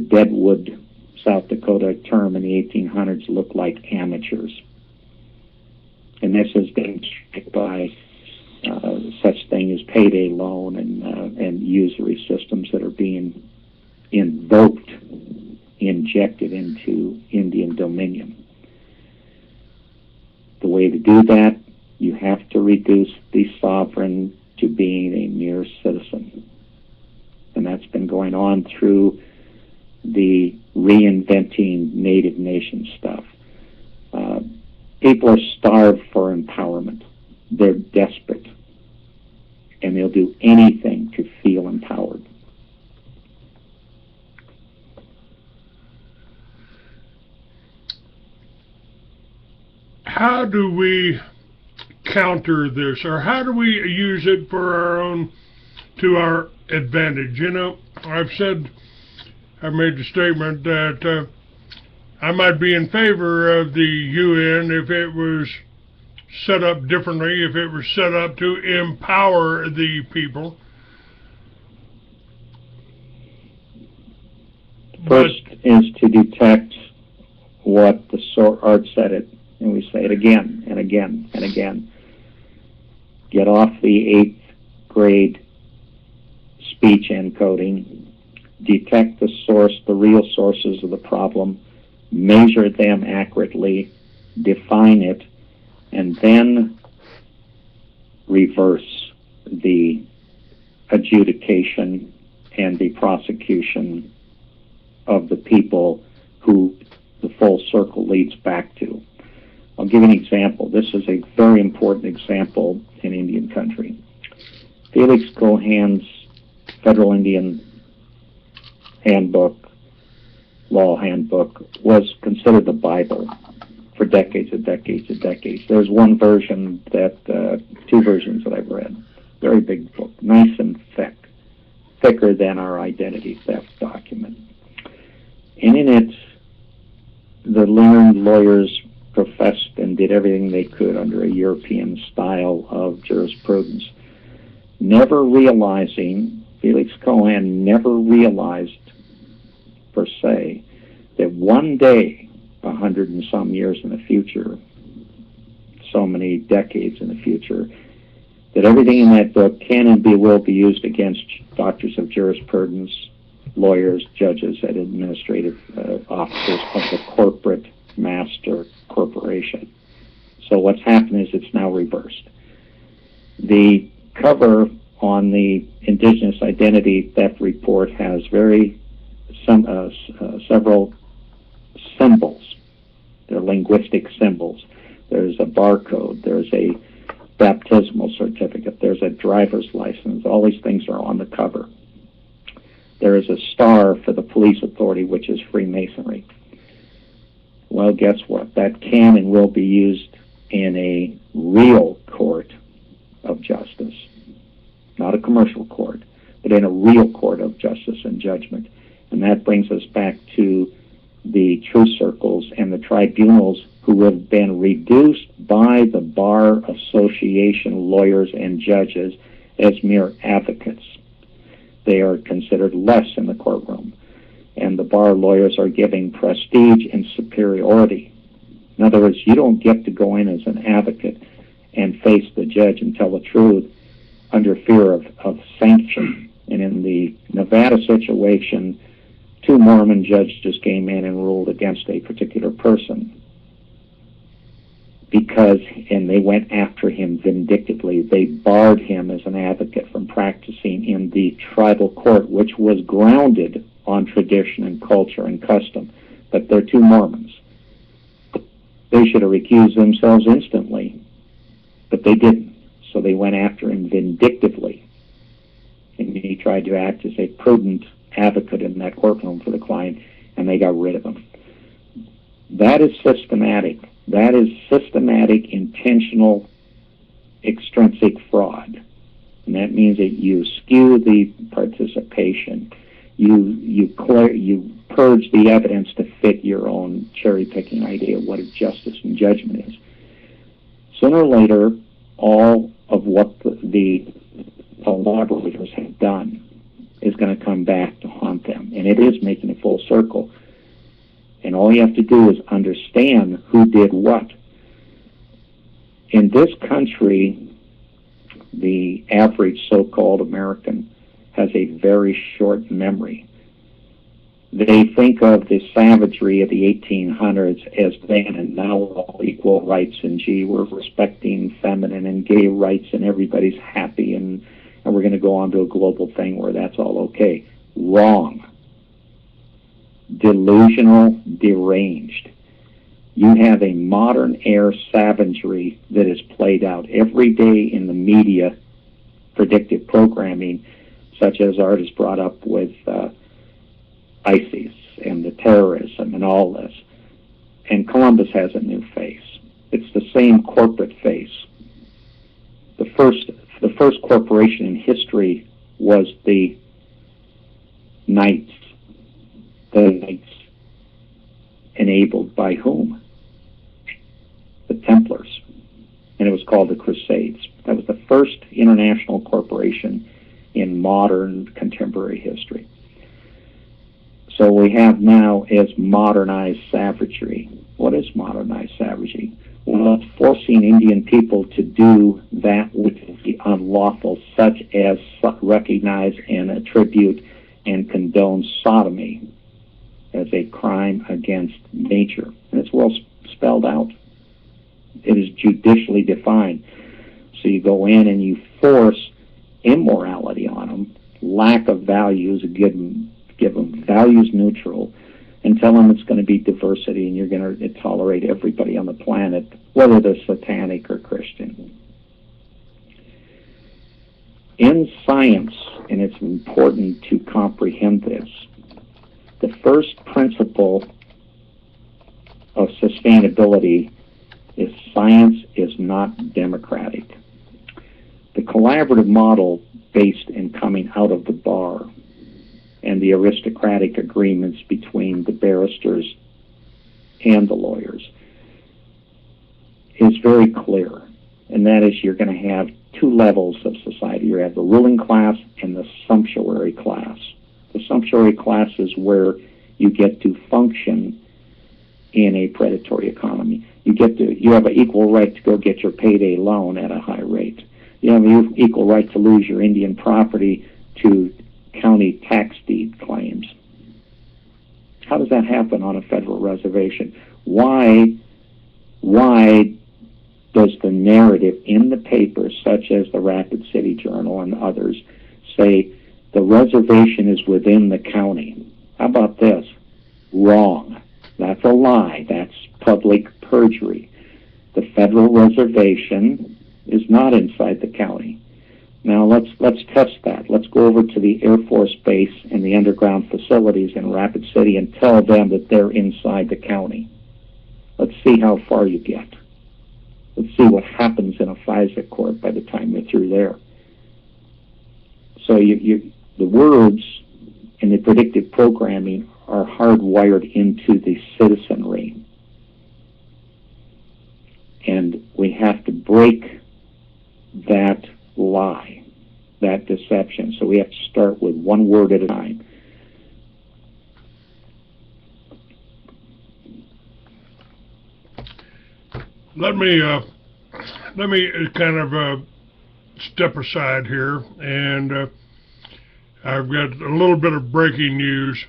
Deadwood, South Dakota term in the 1800s look like amateurs. And this has been checked by such thing as payday loan and usury systems that are being invoked, injected into Indian dominion. The way to do that, you have to reduce the sovereign to being a mere citizen. And that's been going on through the reinventing Native Nation stuff. People are starved for empowerment. They're desperate. And they'll do anything to feel empowered.
How do we counter this, or how do we use it for to our advantage? You know, I've made the statement that I might be in favor of the UN if it was set up differently, if it was set up to empower the people.
First is to detect what Art said it, and we say it again and again and again. Get off the 8th grade speech encoding, detect the source, the real sources of the problem, measure them accurately, define it, and then reverse the adjudication and the prosecution of the people who the full circle leads back to. I'll give an example. This is a very important example in Indian country. Felix Cohan's Federal Indian Handbook, Law Handbook, was considered the Bible for decades and decades and decades. There's one version two versions that I've read. Very big book, nice and thick, thicker than our identity theft document. And in it, the learned lawyers professed and did everything they could under a European style of jurisprudence, never realizing, Felix Cohan never realized, per se, that one day, 100 and some years in the future, so many decades in the future, that everything in that book can and will be used against doctors of jurisprudence, lawyers, judges, and administrative officers of the corporate master corporation. So what's happened is it's now reversed. The cover on the Indigenous Identity Theft Report has several symbols. They're linguistic symbols. There's a barcode. There's a baptismal certificate. There's a driver's license. All these things are on the cover. There is a star for the police authority, which is Freemasonry. Well, guess what? That can and will be used in a real court of justice. Not a commercial court, but in a real court of justice and judgment. And that brings us back to the truth circles and the tribunals who have been reduced by the Bar Association lawyers and judges as mere advocates. They are considered less in the courtroom, and the bar lawyers are giving prestige and superiority. In other words, you don't get to go in as an advocate and face the judge and tell the truth under fear of sanction. And in the Nevada situation, 2 Mormon judges just came in and ruled against a particular person and they went after him vindictively. They barred him as an advocate from practicing in the tribal court, which was grounded on tradition and culture and custom. But they're 2 Mormons. They should have recused themselves instantly, but they didn't. So they went after him vindictively. And he tried to act as a prudent advocate in that courtroom for the client, and they got rid of him. That is systematic. That is systematic, intentional, extrinsic fraud. And that means that you skew the participation. You purge the evidence to fit your own cherry-picking idea of what a justice and judgment is. Sooner or later, all of what the collaborators have done is going to come back to haunt them. And it is making a full circle. And all you have to do is understand who did what. In this country, the average so-called American has a very short memory. They think of the savagery of the 1800s as then and now all equal rights, and gee, we're respecting feminine and gay rights and everybody's happy, and we're going to go on to a global thing where that's all okay. Wrong. Delusional, deranged. You have a modern era savagery that is played out every day in the media, predictive programming, such as Art has brought up with ISIS and the terrorism and all this. And Columbus has a new face. It's the same corporate face. The first corporation in history was the Knights. The Knights, enabled by whom? The Templars. And it was called the Crusades. That was the first international corporation in modern contemporary history. So we have now as modernized savagery. What is modernized savagery? Well, it's forcing Indian people to do that which is unlawful, such as recognize and attribute and condone sodomy as a crime against nature. And it's well spelled out. It is judicially defined. So you go in and you force immorality on them, lack of values, give them values neutral, and tell them it's going to be diversity and you're going to tolerate everybody on the planet, whether they're satanic or Christian. In science, and it's important to comprehend this, the first principle of sustainability is science is not democratic. The collaborative model based in coming out of the bar and the aristocratic agreements between the barristers and the lawyers is very clear. And that is, you're going to have two levels of society. You have the ruling class and the sumptuary class. The sumptuary class is where you get to function in a predatory economy. You have an equal right to go get your payday loan at a high rate. You have an equal right to lose your Indian property to county tax deed claims. How does that happen on a federal reservation? Why does the narrative in the papers, such as the Rapid City Journal and others, say the reservation is within the county? How about this? Wrong. That's a lie. That's public perjury. The federal reservation is not inside the county. Now let's test that. Let's go over to the Air Force Base and the underground facilities in Rapid City and tell them that they're inside the county. Let's see how far you get. Let's see what happens in a FISA court by the time you're through there. So the words in the predictive programming are hardwired into the citizenry. And we have to break that lie, that deception. So we have to start with one word at a time.
Let me kind of step aside here, and I've got a little bit of breaking news.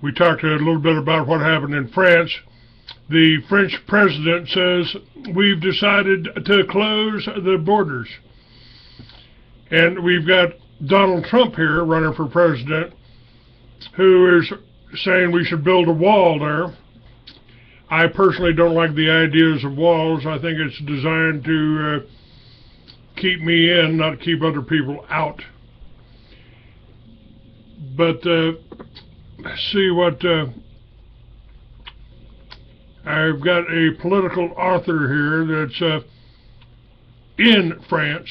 We talked a little bit about what happened in France. The French president says, we've decided to close the borders. And we've got Donald Trump here running for president, who is saying we should build a wall there. I personally don't like the ideas of walls. I think it's designed to keep me in, not keep other people out. But let's see what... I've got a political author here that's in France,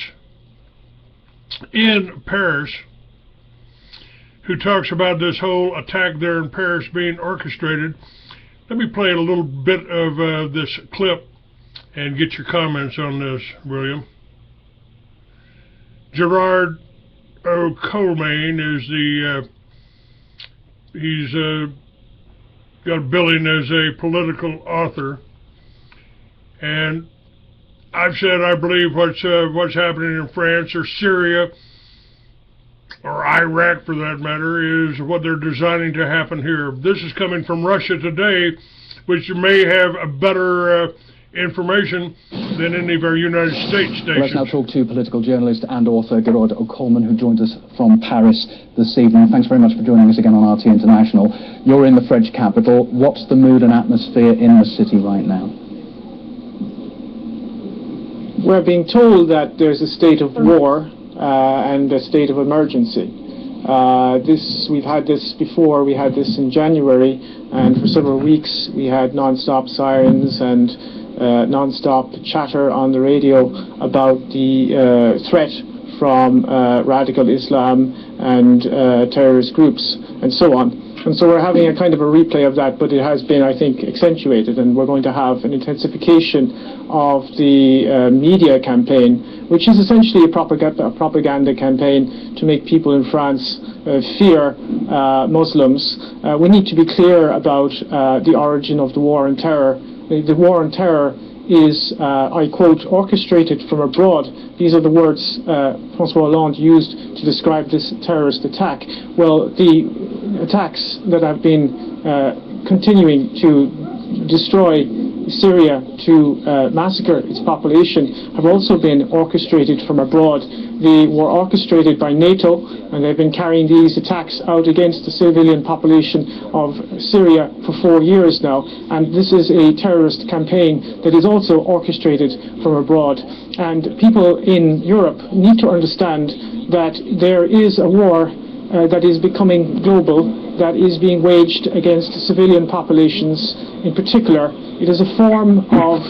in Paris, who talks about this whole attack there in Paris being orchestrated. Let me play a little bit of this clip and get your comments on this, William. Gerard O'Colmain is he's got a billing as a political author, and I've said I believe what's happening in France or Syria or Iraq for that matter, is what they're designing to happen here. This is coming from Russia Today, which may have a better information than any of our United States stations.
Let's now talk to political journalist and author Gerard O'Coleman, who joins us from Paris this evening. Thanks very much for joining us again on RT International. You're in the French capital. What's the mood and atmosphere in the city right now?
We're being told that there's a state of war and a state of emergency. We've had this before. We had this in January, and for several weeks we had non-stop sirens and non-stop chatter on the radio about the threat from radical Islam and terrorist groups and so on. And so we're having a kind of a replay of that, but it has been, I think, accentuated, and we're going to have an intensification of the media campaign, which is essentially a propaganda campaign to make people in France fear Muslims. We need to be clear about the origin of the war on terror. The war on terror is, I quote, orchestrated from abroad. These are the words François Hollande used to describe this terrorist attack. Well, the attacks that have been continuing to destroy Syria, to massacre its population, have also been orchestrated from abroad. They were orchestrated by NATO, and they've been carrying these attacks out against the civilian population of Syria for 4 years now. And this is a terrorist campaign that is also orchestrated from abroad. And people in Europe need to understand that there is a war that is becoming global, that is being waged against civilian populations in particular. It is a form of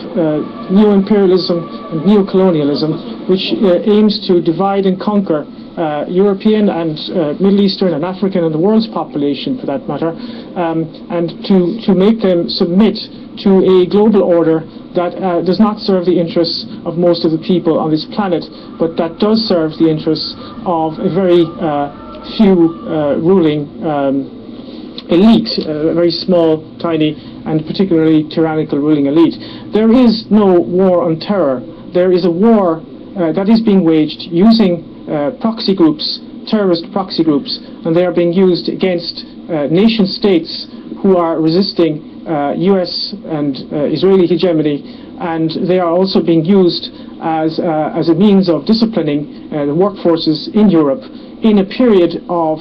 neo-imperialism and neo-colonialism which aims to divide and conquer European and Middle Eastern and African and the world's population, for that matter, and to make them submit to a global order that does not serve the interests of most of the people on this planet, but that does serve the interests of a very few ruling elite, a very small, tiny, and particularly tyrannical ruling elite. There is no war on terror. There is a war that is being waged using proxy groups, terrorist proxy groups, and they are being used against nation states who are resisting US and Israeli hegemony, and they are also being used as a means of disciplining the workforces in Europe. In a period of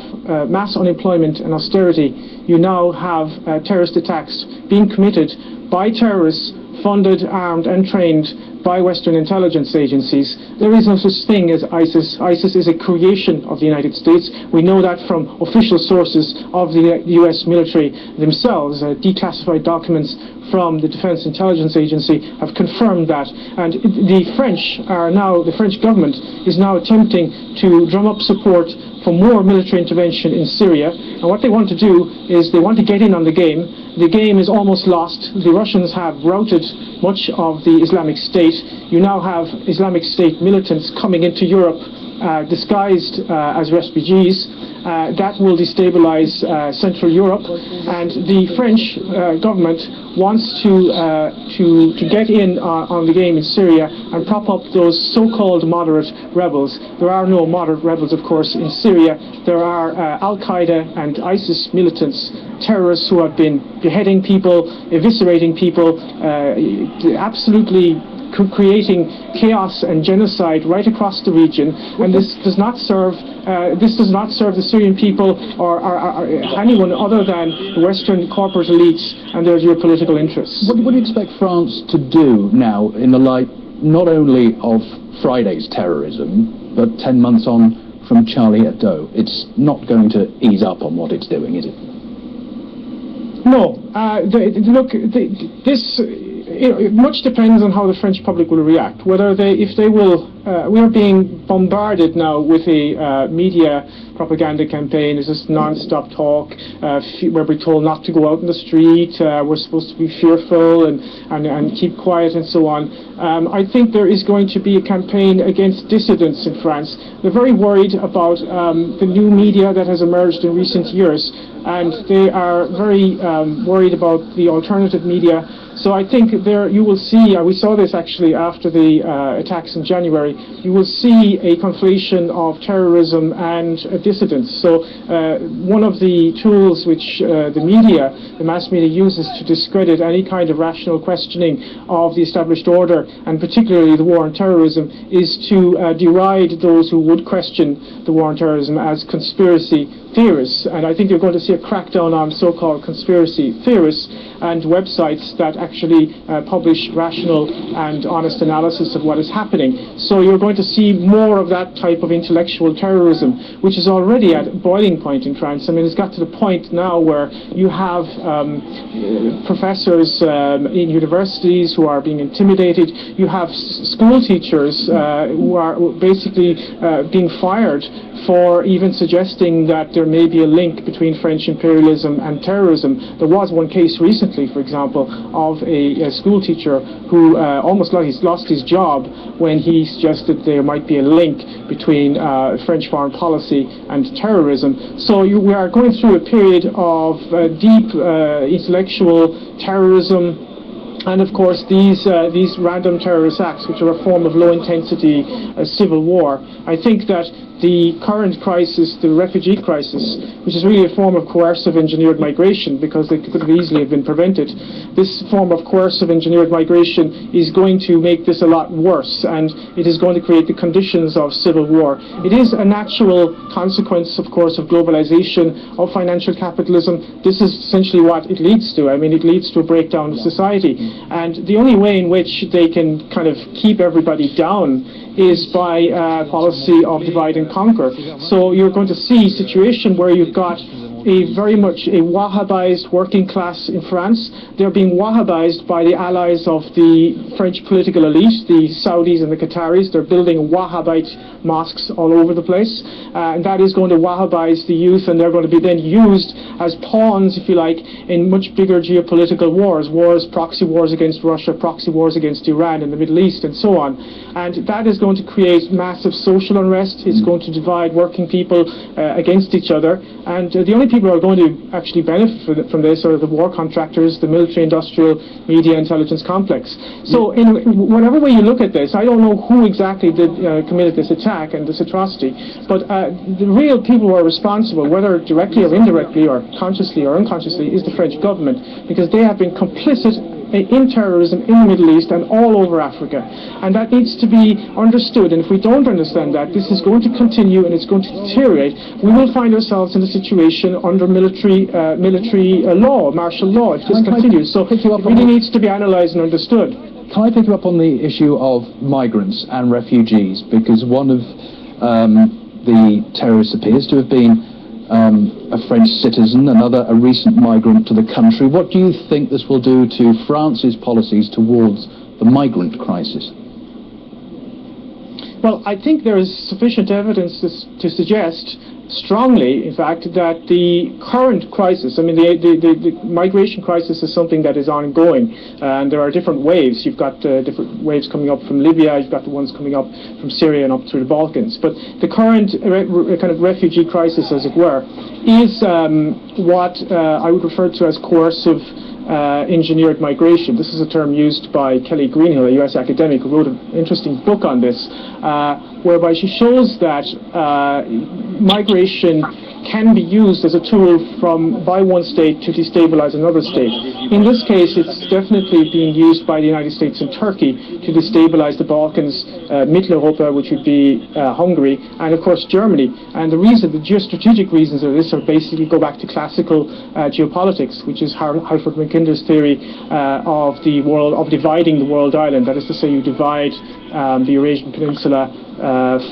mass unemployment and austerity, you now have terrorist attacks being committed by terrorists funded, armed and trained by Western intelligence agencies. There is no such thing as ISIS. ISIS is a creation of the United States. We know that from official sources of the US military themselves. Declassified documents from the Defense Intelligence Agency have confirmed that. And the French government is now attempting to drum up support for more military intervention in Syria. And what they want to do is they want to get in on the game. The game is almost lost. The Russians have routed much of the Islamic State. You now have Islamic State militants coming into Europe disguised as refugees. That will destabilize Central Europe, and the French government wants to get in on the game in Syria and prop up those so-called moderate rebels. There are no moderate rebels, of course, in Syria. There are Al-Qaeda and ISIS militants, terrorists who have been beheading people, eviscerating people, absolutely creating chaos and genocide right across the region, and this does not serve the Syrian people or anyone other than the Western corporate elites and their geopolitical interests.
What do you expect France to do now in the light not only of Friday's terrorism, but 10 months on from Charlie Hebdo? It's not going to ease up on what it's doing, is it?
No. Much depends on how the French public will react. If they will, we are being bombarded now with a media propaganda campaign. It's just non-stop talk where we're told not to go out in the street. We're supposed to be fearful and keep quiet and so on. I think there is going to be a campaign against dissidents in France. They're very worried about the new media that has emerged in recent years, and they are very worried about the alternative media So I think there you will see, we saw this actually after the attacks in January, you will see a conflation of terrorism and dissidence. So one of the tools which the mass media uses to discredit any kind of rational questioning of the established order, and particularly the war on terrorism, is to deride those who would question the war on terrorism as conspiracy theorists. And I think you're going to see a crackdown on so-called conspiracy theorists and websites that actually publish rational and honest analysis of what is happening. So you're going to see more of that type of intellectual terrorism, which is already at boiling point in France. I mean, it's got to the point now where you have professors in universities who are being intimidated. You have school teachers who are basically being fired for even suggesting that there may be a link between French imperialism and terrorism. There was one case recently, for example, of a school teacher who almost lost his job when he suggested there might be a link between French foreign policy and terrorism. So we are going through a period of deep intellectual terrorism. And of course, these random terrorist acts, which are a form of low-intensity civil war. I think that the current crisis, the refugee crisis, which is really a form of coercive engineered migration, because it could have easily have been prevented, this form of coercive engineered migration is going to make this a lot worse, and it is going to create the conditions of civil war. It is a natural consequence, of course, of globalization, of financial capitalism. This is essentially what it leads to. I mean, it leads to a breakdown of society. And the only way in which they can kind of keep everybody down is by a policy of divide and conquer. So you're going to see a situation where you've got very much a Wahhabized working class in France. They're being Wahhabized by the allies of the French political elite, the Saudis and the Qataris. They're building Wahhabite mosques all over the place, and that is going to Wahhabize the youth, and they're going to be then used as pawns, if you like, in much bigger geopolitical wars, proxy wars against Russia, proxy wars against Iran in the Middle East, and so on. And that is going to create massive social unrest. It's going to divide working people against each other, and the only people who are going to actually benefit from this are the war contractors, the military-industrial media intelligence complex. So in whatever way you look at this, I don't know who exactly committed this attack and this atrocity, but the real people who are responsible, whether directly or indirectly or consciously or unconsciously, is the French government, because they have been complicit in terrorism in the Middle East and all over Africa. And that needs to be understood, and if we don't understand that, this is going to continue and it's going to deteriorate. We will find ourselves in a situation under military law, martial law, if this continues. So it really needs to be analysed and understood.
Can I pick you up on the issue of migrants and refugees? Because one of the terrorists appears to have been a French citizen, another a recent migrant to the country. What do you think this will do to France's policies towards the migrant crisis?
Well, I think there is sufficient evidence to suggest strongly, in fact, that the current crisis, I mean, the migration crisis is something that is ongoing, and there are different waves. You've got different waves coming up from Libya, you've got the ones coming up from Syria and up through the Balkans. But the current kind of refugee crisis, as it were, is what I would refer to as coercive engineered migration. This is a term used by Kelly Greenhill, a US academic, who wrote an interesting book on this, whereby she shows that migration can be used as a tool by one state to destabilize another state. In this case, it's definitely being used by the United States and Turkey to destabilize the Balkans, Mitteleuropa, which would be Hungary, and of course Germany. And the geostrategic reasons of this are basically go back to classical geopolitics, which is Halford Mackinder's theory of dividing the world island. That is to say, you divide the Eurasian Peninsula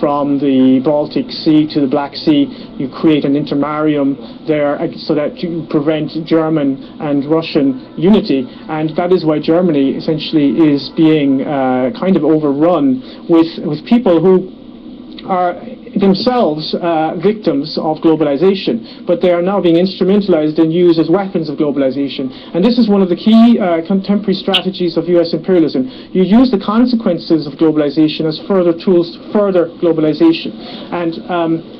from the Baltic Sea to the Black Sea. You create an intermarium there so that you prevent German and Russian unity, and that is why Germany essentially is being kind of overrun with people who are themselves victims of globalization, but they are now being instrumentalized and used as weapons of globalization. And this is one of the key contemporary strategies of US imperialism. You use the consequences of globalization as further tools to further globalization. And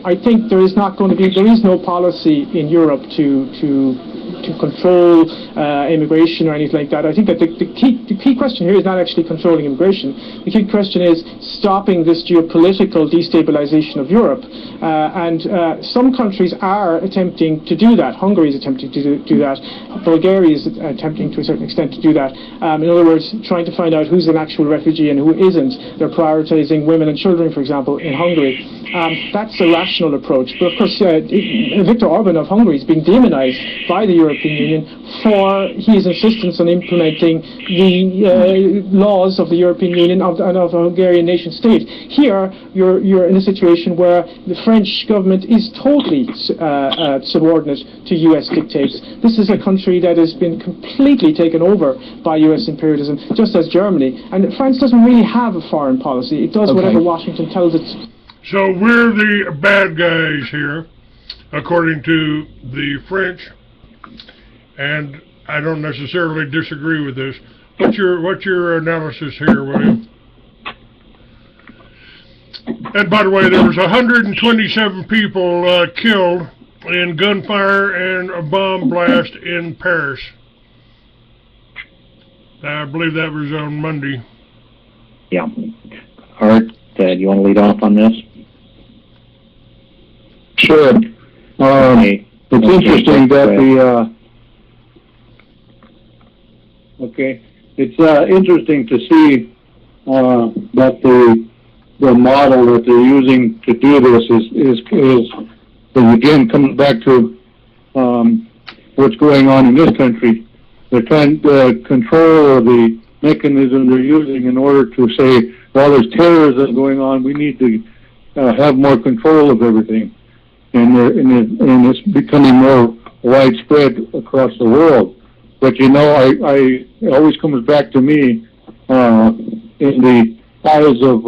I think there is no policy in Europe to to control immigration or anything like that. I think that the key question here is not actually controlling immigration. The key question is stopping this geopolitical destabilization of Europe. And some countries are attempting to do that. Hungary is attempting to do that. Bulgaria is attempting to a certain extent to do that. In other words, trying to find out who's an actual refugee and who isn't. They're prioritizing women and children, for example, in Hungary. That's a rational approach. But of course, Viktor Orban of Hungary is being demonized by the European Union for his insistence on implementing the laws of the European Union and of the Hungarian nation state. Here, you're in a situation where the French government is totally subordinate to U.S. dictates. This is a country that has been completely taken over by U.S. imperialism, just as Germany. And France doesn't really have a foreign policy. It does whatever Washington tells it.
So we're the bad guys here, according to the French, and I don't necessarily disagree with this. What's your analysis here, William? And by the way, there was 127 people killed in gunfire and a bomb blast in Paris. I believe that was on Monday.
Yeah. Art, do you want to lead off on this?
Sure. It's interesting that it's interesting to see that the model that they're using to do this is again comes back to what's going on in this country. They're trying to control the mechanism they're using in order to say, well, there's terrorism going on, we need to have more control of everything. And it's becoming more widespread across the world. But you know, it always comes back to me in the eyes of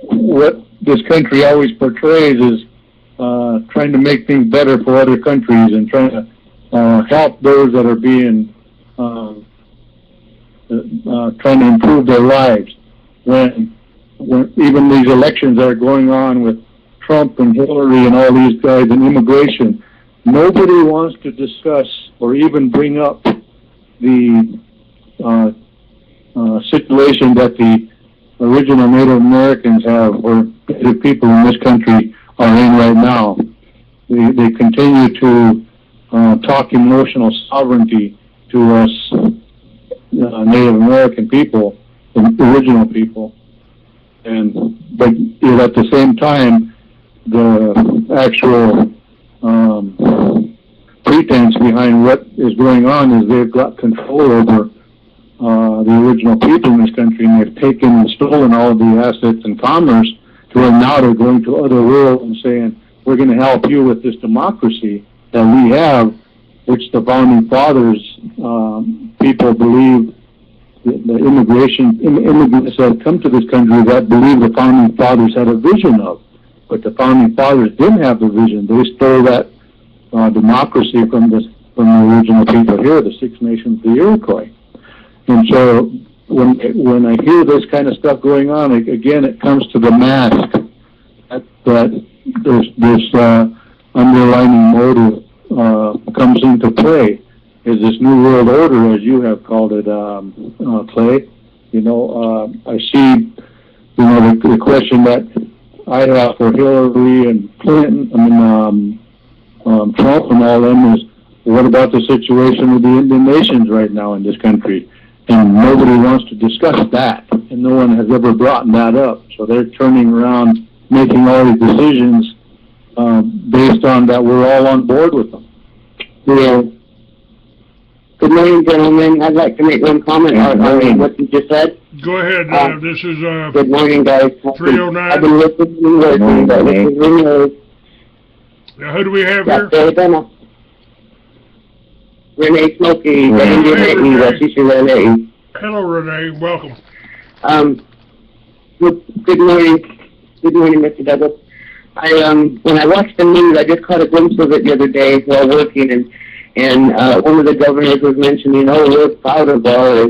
what this country always portrays is trying to make things better for other countries and trying to help those that are being trying to improve their lives. When even these elections that are going on with Trump and Hillary and all these guys and immigration, nobody wants to discuss or even bring up the situation that the original Native Americans have, or the people in this country are in right now. They continue to talk emotional sovereignty to us Native American people, the original people, but at the same time, the actual pretense behind what is going on is they've got control over the original people in this country, and they've taken and stolen all of the assets and commerce to where now they're going to other worlds and saying, we're going to help you with this democracy that we have, which the founding fathers, people believe, the immigrants that come to this country that believe the founding fathers had a vision of. But the founding fathers didn't have the vision. They stole that democracy from the original people here, the Six Nations, the Iroquois. And so when I hear this kind of stuff going on, again, it comes to the mask that this underlining motive comes into play. Is this New World Order, as you have called it, Clay? You know, I see, you know, the question that I have for Hillary and Clinton, Trump and all them is, what about the situation with the Indian nations right now in this country? And nobody wants to discuss that, and no one has ever brought that up. So they're turning around, making all these decisions based on that we're all on board with them.
Yeah. Good morning, gentlemen. I'd like to make one comment on what you just said.
Go ahead. This is
good morning, guys.
309.
I've been listening and working, but this is Renee.
Who do we have here?
Renee Smokey, Renee.
Hello, Renee. Welcome.
Good morning. Good morning, Mr. Douglas. When I watched the news, I just caught a glimpse of it the other day while working, and one of the governors was mentioning, we're proud of our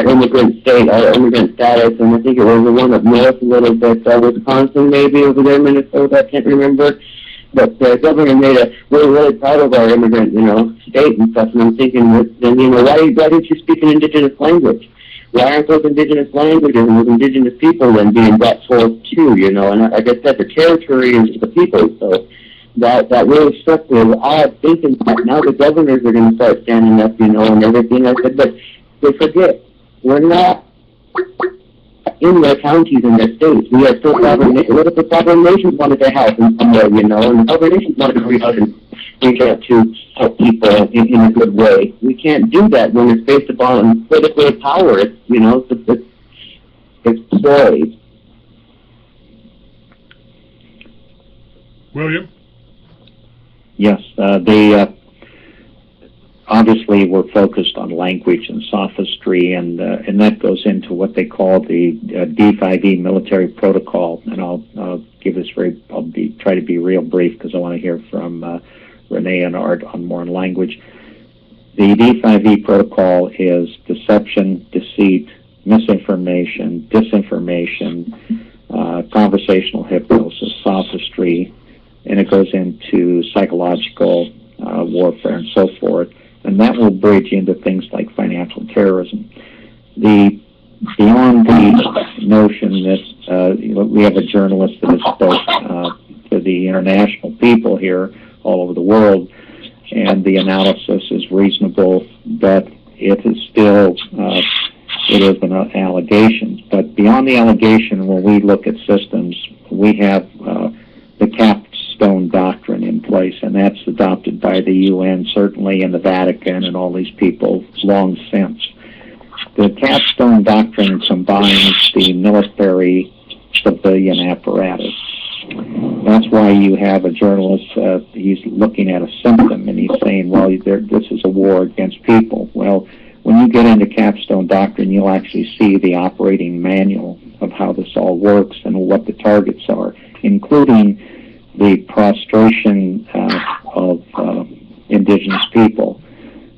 immigrant state, our immigrant status, and I think it was the one up north a little bit, Wisconsin maybe over there, Minnesota, I can't remember. But the governor made we're really proud of our immigrant, state and stuff, and I'm thinking, then, why didn't you speak an indigenous language? Why aren't those indigenous languages and those indigenous people then being brought forth too, And like I said, the territory is the people, so that really struck me as odd, thinking that now the governors are going to start standing up, and everything. I said, but they forget, we're not in their counties and their states. We are still sovereign. What if the sovereign nations wanted to help in some way, and the sovereign nations wanted to reach out and reach out to help people in a good way? We can't do that when it's based upon political power. It's ploys.
William?
Yes, they obviously we're focused on language and sophistry, and that goes into what they call the D5E military protocol. And I'll give this try to be real brief because I want to hear from Renee and Art on more on language. The D5E protocol is deception, deceit, misinformation, disinformation, conversational hypnosis, sophistry, and it goes into psychological warfare and so forth. And that will bridge into things like financial terrorism. Beyond the notion that we have a journalist that has spoke to the international people here all over the world, and the analysis is reasonable, but it is still it is an allegation. But beyond the allegation, when we look at systems, we have the Capstone Doctrine in place, and that's adopted by the UN, certainly, and the Vatican, and all these people long since. The Capstone Doctrine combines the military-civilian apparatus. That's why you have a journalist, he's looking at a symptom, and he's saying, well, this is a war against people. Well, when you get into Capstone Doctrine, you'll actually see the operating manual of how this all works and what the targets are, including the prostration of indigenous people.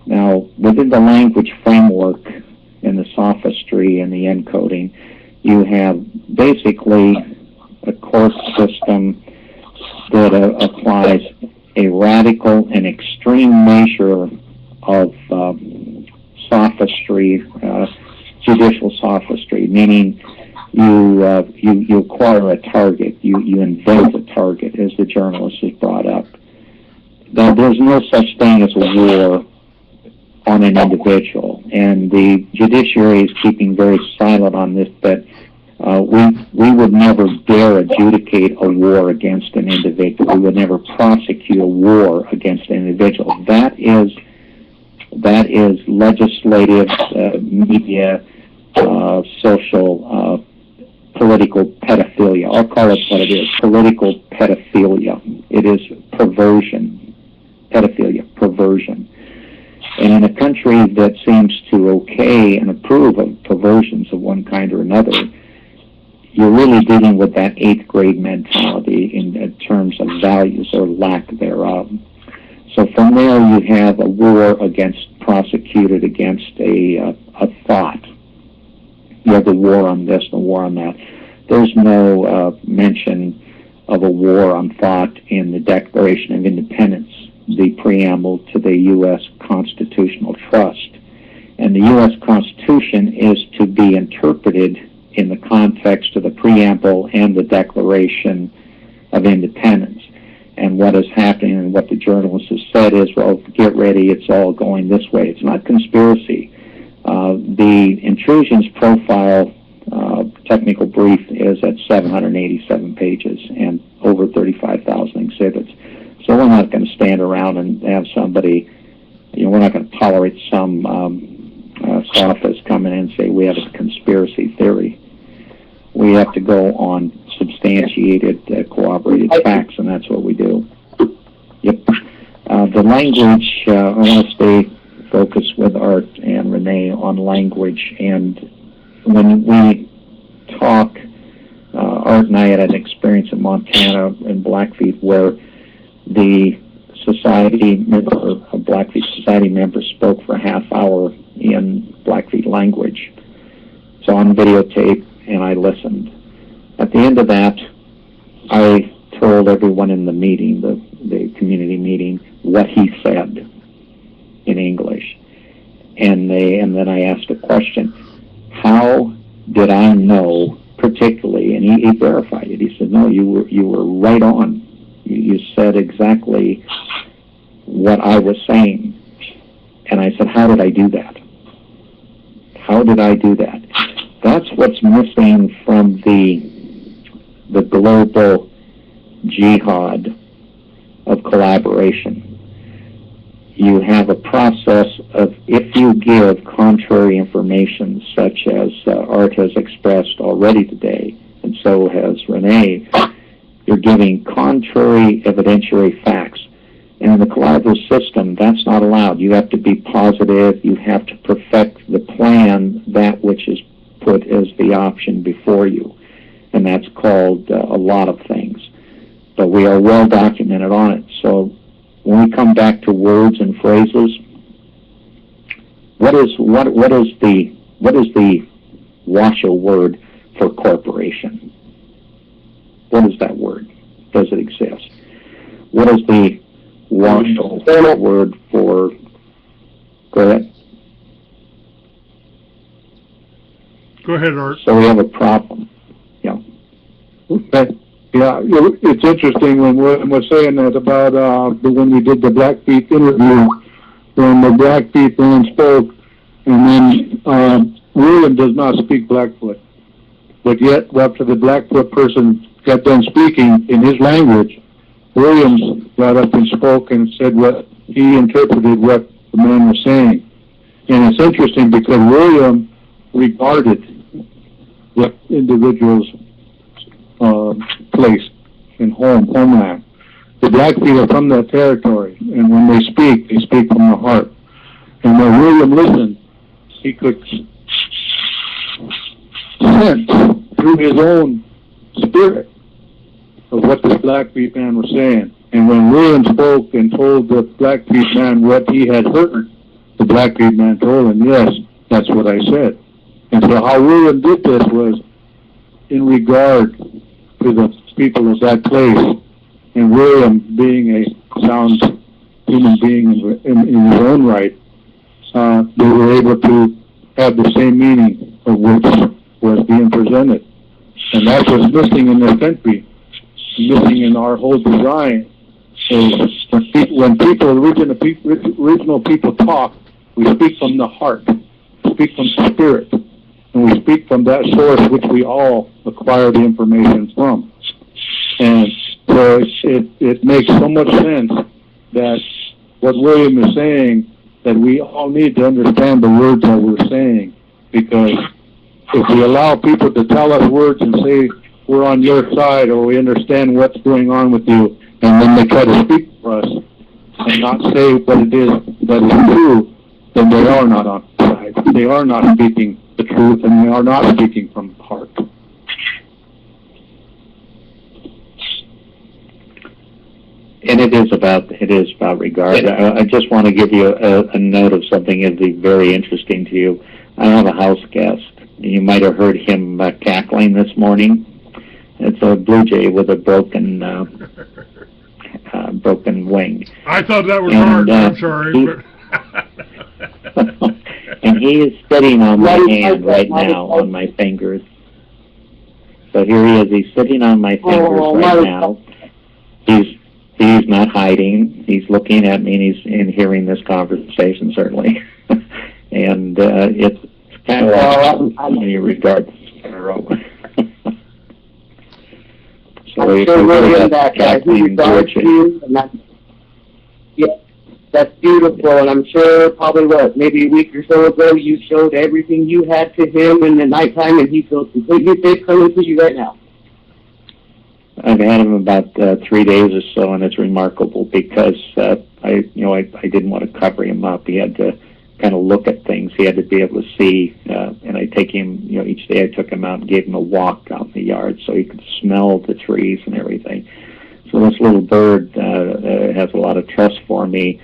Now, within the language framework and the sophistry and the encoding, you have basically a court system that applies a radical and extreme measure of sophistry, judicial sophistry, meaning you acquire a target, you invent a target, as the journalist has brought up. Now, there's no such thing as a war on an individual, and the judiciary is keeping very silent on this, but we would never dare adjudicate a war against an individual. We would never prosecute a war against an individual. That is legislative, media, social, political pedophilia. I'll call it what it is, political pedophilia. It is perversion, pedophilia, perversion. And in a country that seems to okay and approve of perversions of one kind or another, you're really dealing with that 8th grade mentality in terms of values or lack thereof. So from there you have a war prosecuted against a thought. You have the war on this, the war on that. There's no mention of a war on thought in the Declaration of Independence, the preamble to the U.S. Constitutional Trust. And the U.S. Constitution is to be interpreted in the context of the preamble and the Declaration of Independence. And what is happening and what the journalist has said is, well, get ready, it's all going this way. It's not conspiracy. The intrusions profile technical brief is at 787 pages and over 35,000 exhibits. So we're not going to stand around and have somebody, we're not going to tolerate some sophist come in and say we have a conspiracy theory. We have to go on substantiated, corroborated facts, and that's what we do. Yep. The language, I want to stay focused with Art and Renee on language. And when we talk, Art and I had an experience in Montana in Blackfeet where the Blackfeet Society members spoke for a half hour in Blackfeet language. It's on videotape, and I listened. At the end of that, I told told everyone in the meeting, the community meeting, what he said in English. And then I asked a question, how did I know particularly? And he verified it. He said, no, you were right on. You said exactly what I was saying. And I said, how did I do that? How did I do that? That's what's missing from the global jihad of collaboration. You have a process of, if you give contrary information, such as Art has expressed already today, and so has Renee, you're giving contrary evidentiary facts. And in the collaborative system, that's not allowed. You have to be positive. You have to perfect the plan, that which is put as the option before you. And that's called a lot of things. But we are well documented on it. So when we come back to words and phrases, what is the Washoe word for corporation? What is that word? Does it exist? What is the Washoe word for? Go ahead.
Go ahead, Art.
So we have a problem. Yeah.
Okay. Yeah, it's interesting when William was saying that about when we did the Blackfeet interview, when the Blackfeet man spoke, and then William does not speak Blackfoot, but yet after the Blackfoot person got done speaking in his language, Williams got up and spoke and said what he interpreted what the man was saying. And it's interesting because William regarded the individual's place and homeland. The Blackfeet are from that territory, and when they speak from the heart. And when William listened, he could sense through his own spirit of what this Blackfeet man was saying. And when William spoke and told the Blackfeet man what he had heard, the Blackfeet man told him, yes, that's what I said. And so how William did this was in regard to the people of that place, and William being a sound human being in his own right, they were able to have the same meaning of which was being presented. And that's what's missing in this country, missing in our whole design, is when original people talk, we speak from the heart, we speak from the spirit, and we speak from that source which we all acquire the information from. And so it makes so much sense that what William is saying, that we all need to understand the words that we're saying, because if we allow people to tell us words and say we're on your side or we understand what's going on with you, and then they try to speak for us and not say what it is that is true, then they are not on our side. They are not speaking the truth, and they are not speaking from the heart.
And it is about regard. I just want to give you a note of something that is very interesting to you. I have a house guest. You might have heard him cackling this morning. It's a blue jay with a broken wing.
I thought that was Art. I'm sorry.
And he is sitting on my hand right now, on my fingers. So here he is. He's sitting on my fingers right now. He's not hiding. He's looking at me, and he's hearing this conversation, certainly. And it's kind of like when you regard Pharaoh. So
I'm sure William that he regards you, and that's beautiful. And I'm sure probably maybe a week or so ago you showed everything you had to him in the nighttime, and he feels completely safe coming to you right now.
I've had him about 3 days or so, and it's remarkable because I didn't want to cover him up. He had to kind of look at things. He had to be able to see, and I take him, each day I took him out and gave him a walk out in the yard so he could smell the trees and everything. So this little bird has a lot of trust for me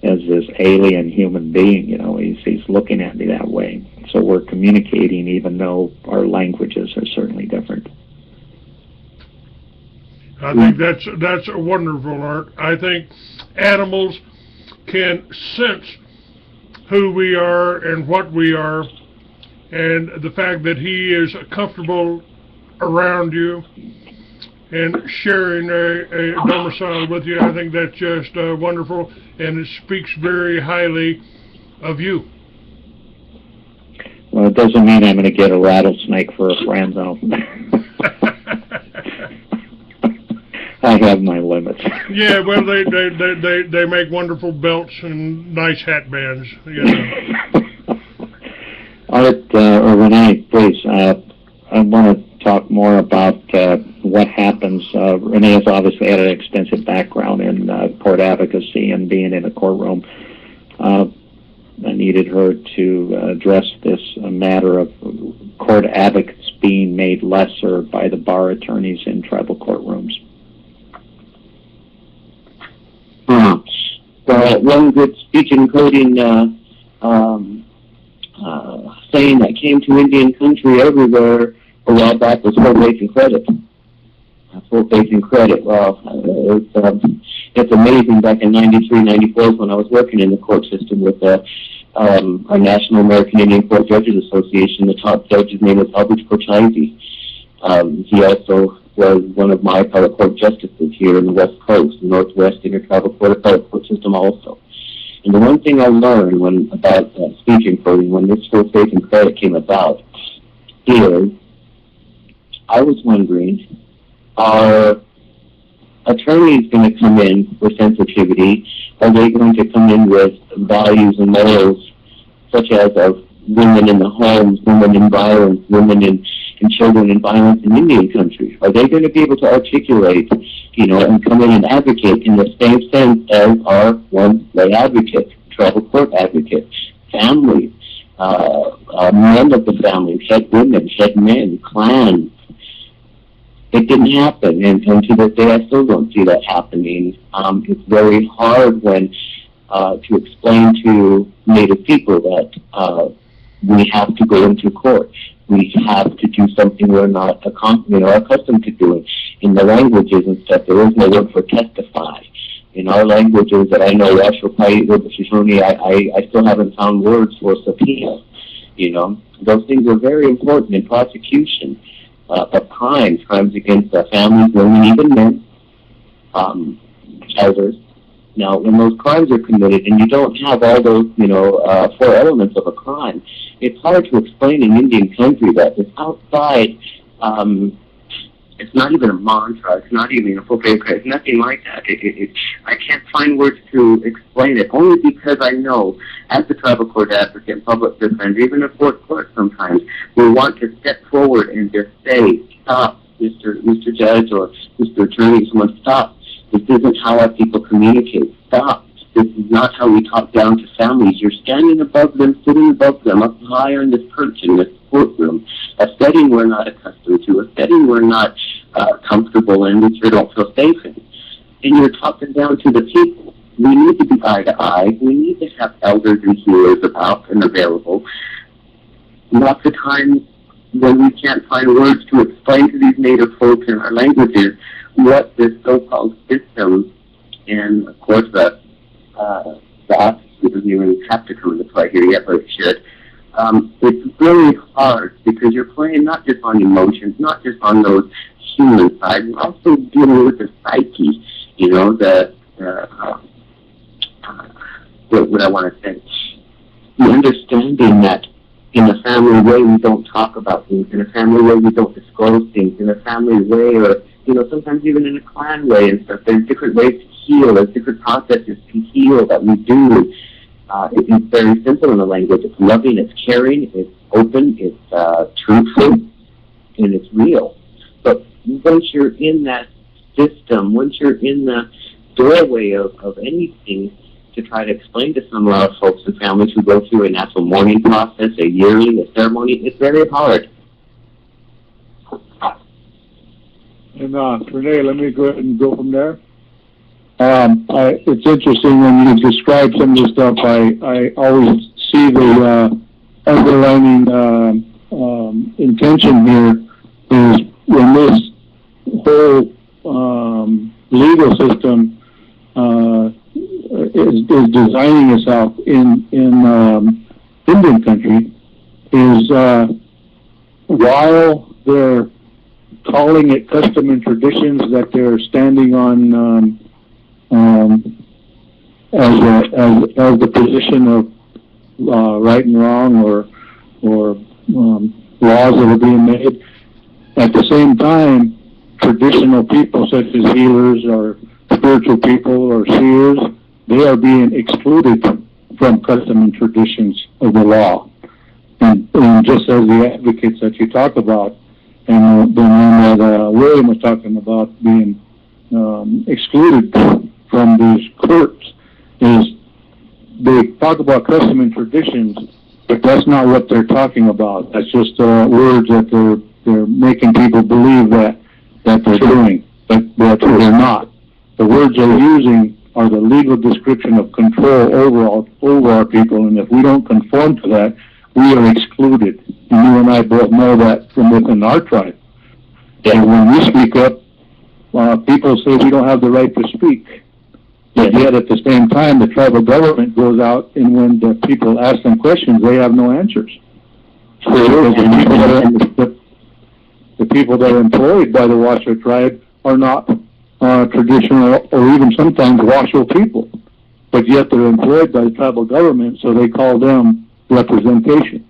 as this alien human being. He's looking at me that way. So we're communicating even though our languages are certainly different.
I think that's a wonderful, Art. I think animals can sense who we are and what we are, and the fact that he is comfortable around you and sharing a domicile with you, I think that's just wonderful, and it speaks very highly of you.
Well, it doesn't mean I'm going to get a rattlesnake for a friend, though. I have my limits.
Yeah, well, they make wonderful belts and nice hat bands. You know.
Art, or Renee, please. I want to talk more about what happens. Renee has obviously had an extensive background in court advocacy and being in a courtroom. I needed her to address this matter of court advocates being made lesser by the bar attorneys in tribal courtrooms.
Well, one good speech encoding saying that came to Indian country everywhere a while back was full faith and credit. Full faith and credit. Well, it's amazing. Back in '93, '94, when I was working in the court system with our National American Indian Court Judges Association, the top judge's name was Albert Corchese. He also was one of my appellate court justices here in the West Coast, the Northwest Intertribal Court appellate court system also. And the one thing I learned about speech encoding when this full faith and credit came about is I was wondering, are attorneys going to come in with sensitivity? Are they going to come in with values and morals such as of women in the homes, women in violence, women and children in violence in Indian country? Are they going to be able to articulate, and come in and advocate in the same sense as our one lay advocates, tribal court advocates, families, men of the families, head women, head men, clans? It didn't happen, and to this day I still don't see that happening. It's very hard when to explain to Native people that we have to go into court. We have to do something we're not accustomed to doing. In the languages and stuff, there is no word for testify. In our languages that I know, I still haven't found words for subpoena. Those things are very important in prosecution. But crimes against families, women, even men, elders. Now, when those crimes are committed and you don't have all those, 4 elements of a crime, it's hard to explain in Indian country that it's outside, it's not even a mantra, it's not even a full faith, it's nothing like that. I can't find words to explain it, only because I know, as the tribal court advocate and public defender, even a court sometimes, we want to step forward and just say, stop, Mr. Judge or Mr. Attorney, someone stop. This isn't how our people communicate. Stop. This is not how we talk down to families. You're standing above them, sitting above them, up higher in this perch in this courtroom, a setting we're not accustomed to, a setting we're not comfortable in, which we don't feel safe in. And you're talking down to the people. We need to be eye to eye. We need to have elders and healers about and available. Lots of times when we can't find words to explain to these Native folks in our languages what this so-called system, and of course the office doesn't even have to come into play here yet, but it should. It's really hard because you're playing not just on emotions, not just on those human side, you're also dealing with the psyche, what I want to say. The understanding that in a family way we don't talk about things, in a family way we don't disclose things, in a family way, or sometimes even in a clan way and stuff. There's different ways to heal, there's different processes to heal that we do. It's very simple in the language. It's loving, it's caring, it's open, it's truthful, and it's real. But once you're in that system, once you're in the doorway of anything, to try to explain to some folks and families who go through a natural mourning process, a yearly, a ceremony, it's very hard.
And Renee, let me go ahead and go from there. It's interesting when you describe some of this stuff. I always see the underlining intention here is when this whole legal system is designing itself in Indian country is while they're calling it custom and traditions, that they're standing on as the position of right and wrong or laws that are being made. At the same time, traditional people such as healers or spiritual people or seers, they are being excluded from custom and traditions of the law. And just as the advocates that you talk about, and the one that William was talking about being excluded from these courts, is they talk about custom and traditions, but that's not what they're talking about. That's just words that they're making people believe that they're doing, but they're not. The words they're using are the legal description of control over our people, and if we don't conform to that, we are excluded. And you and I both know that from within our tribe. And when we speak up, people say we don't have the right to speak. But yet at the same time, the tribal government goes out, and when the people ask them questions, they have no answers. Because the people that are employed by the Washoe tribe are not traditional or even sometimes Washoe people. But yet they're employed by the tribal government, so they call them representation.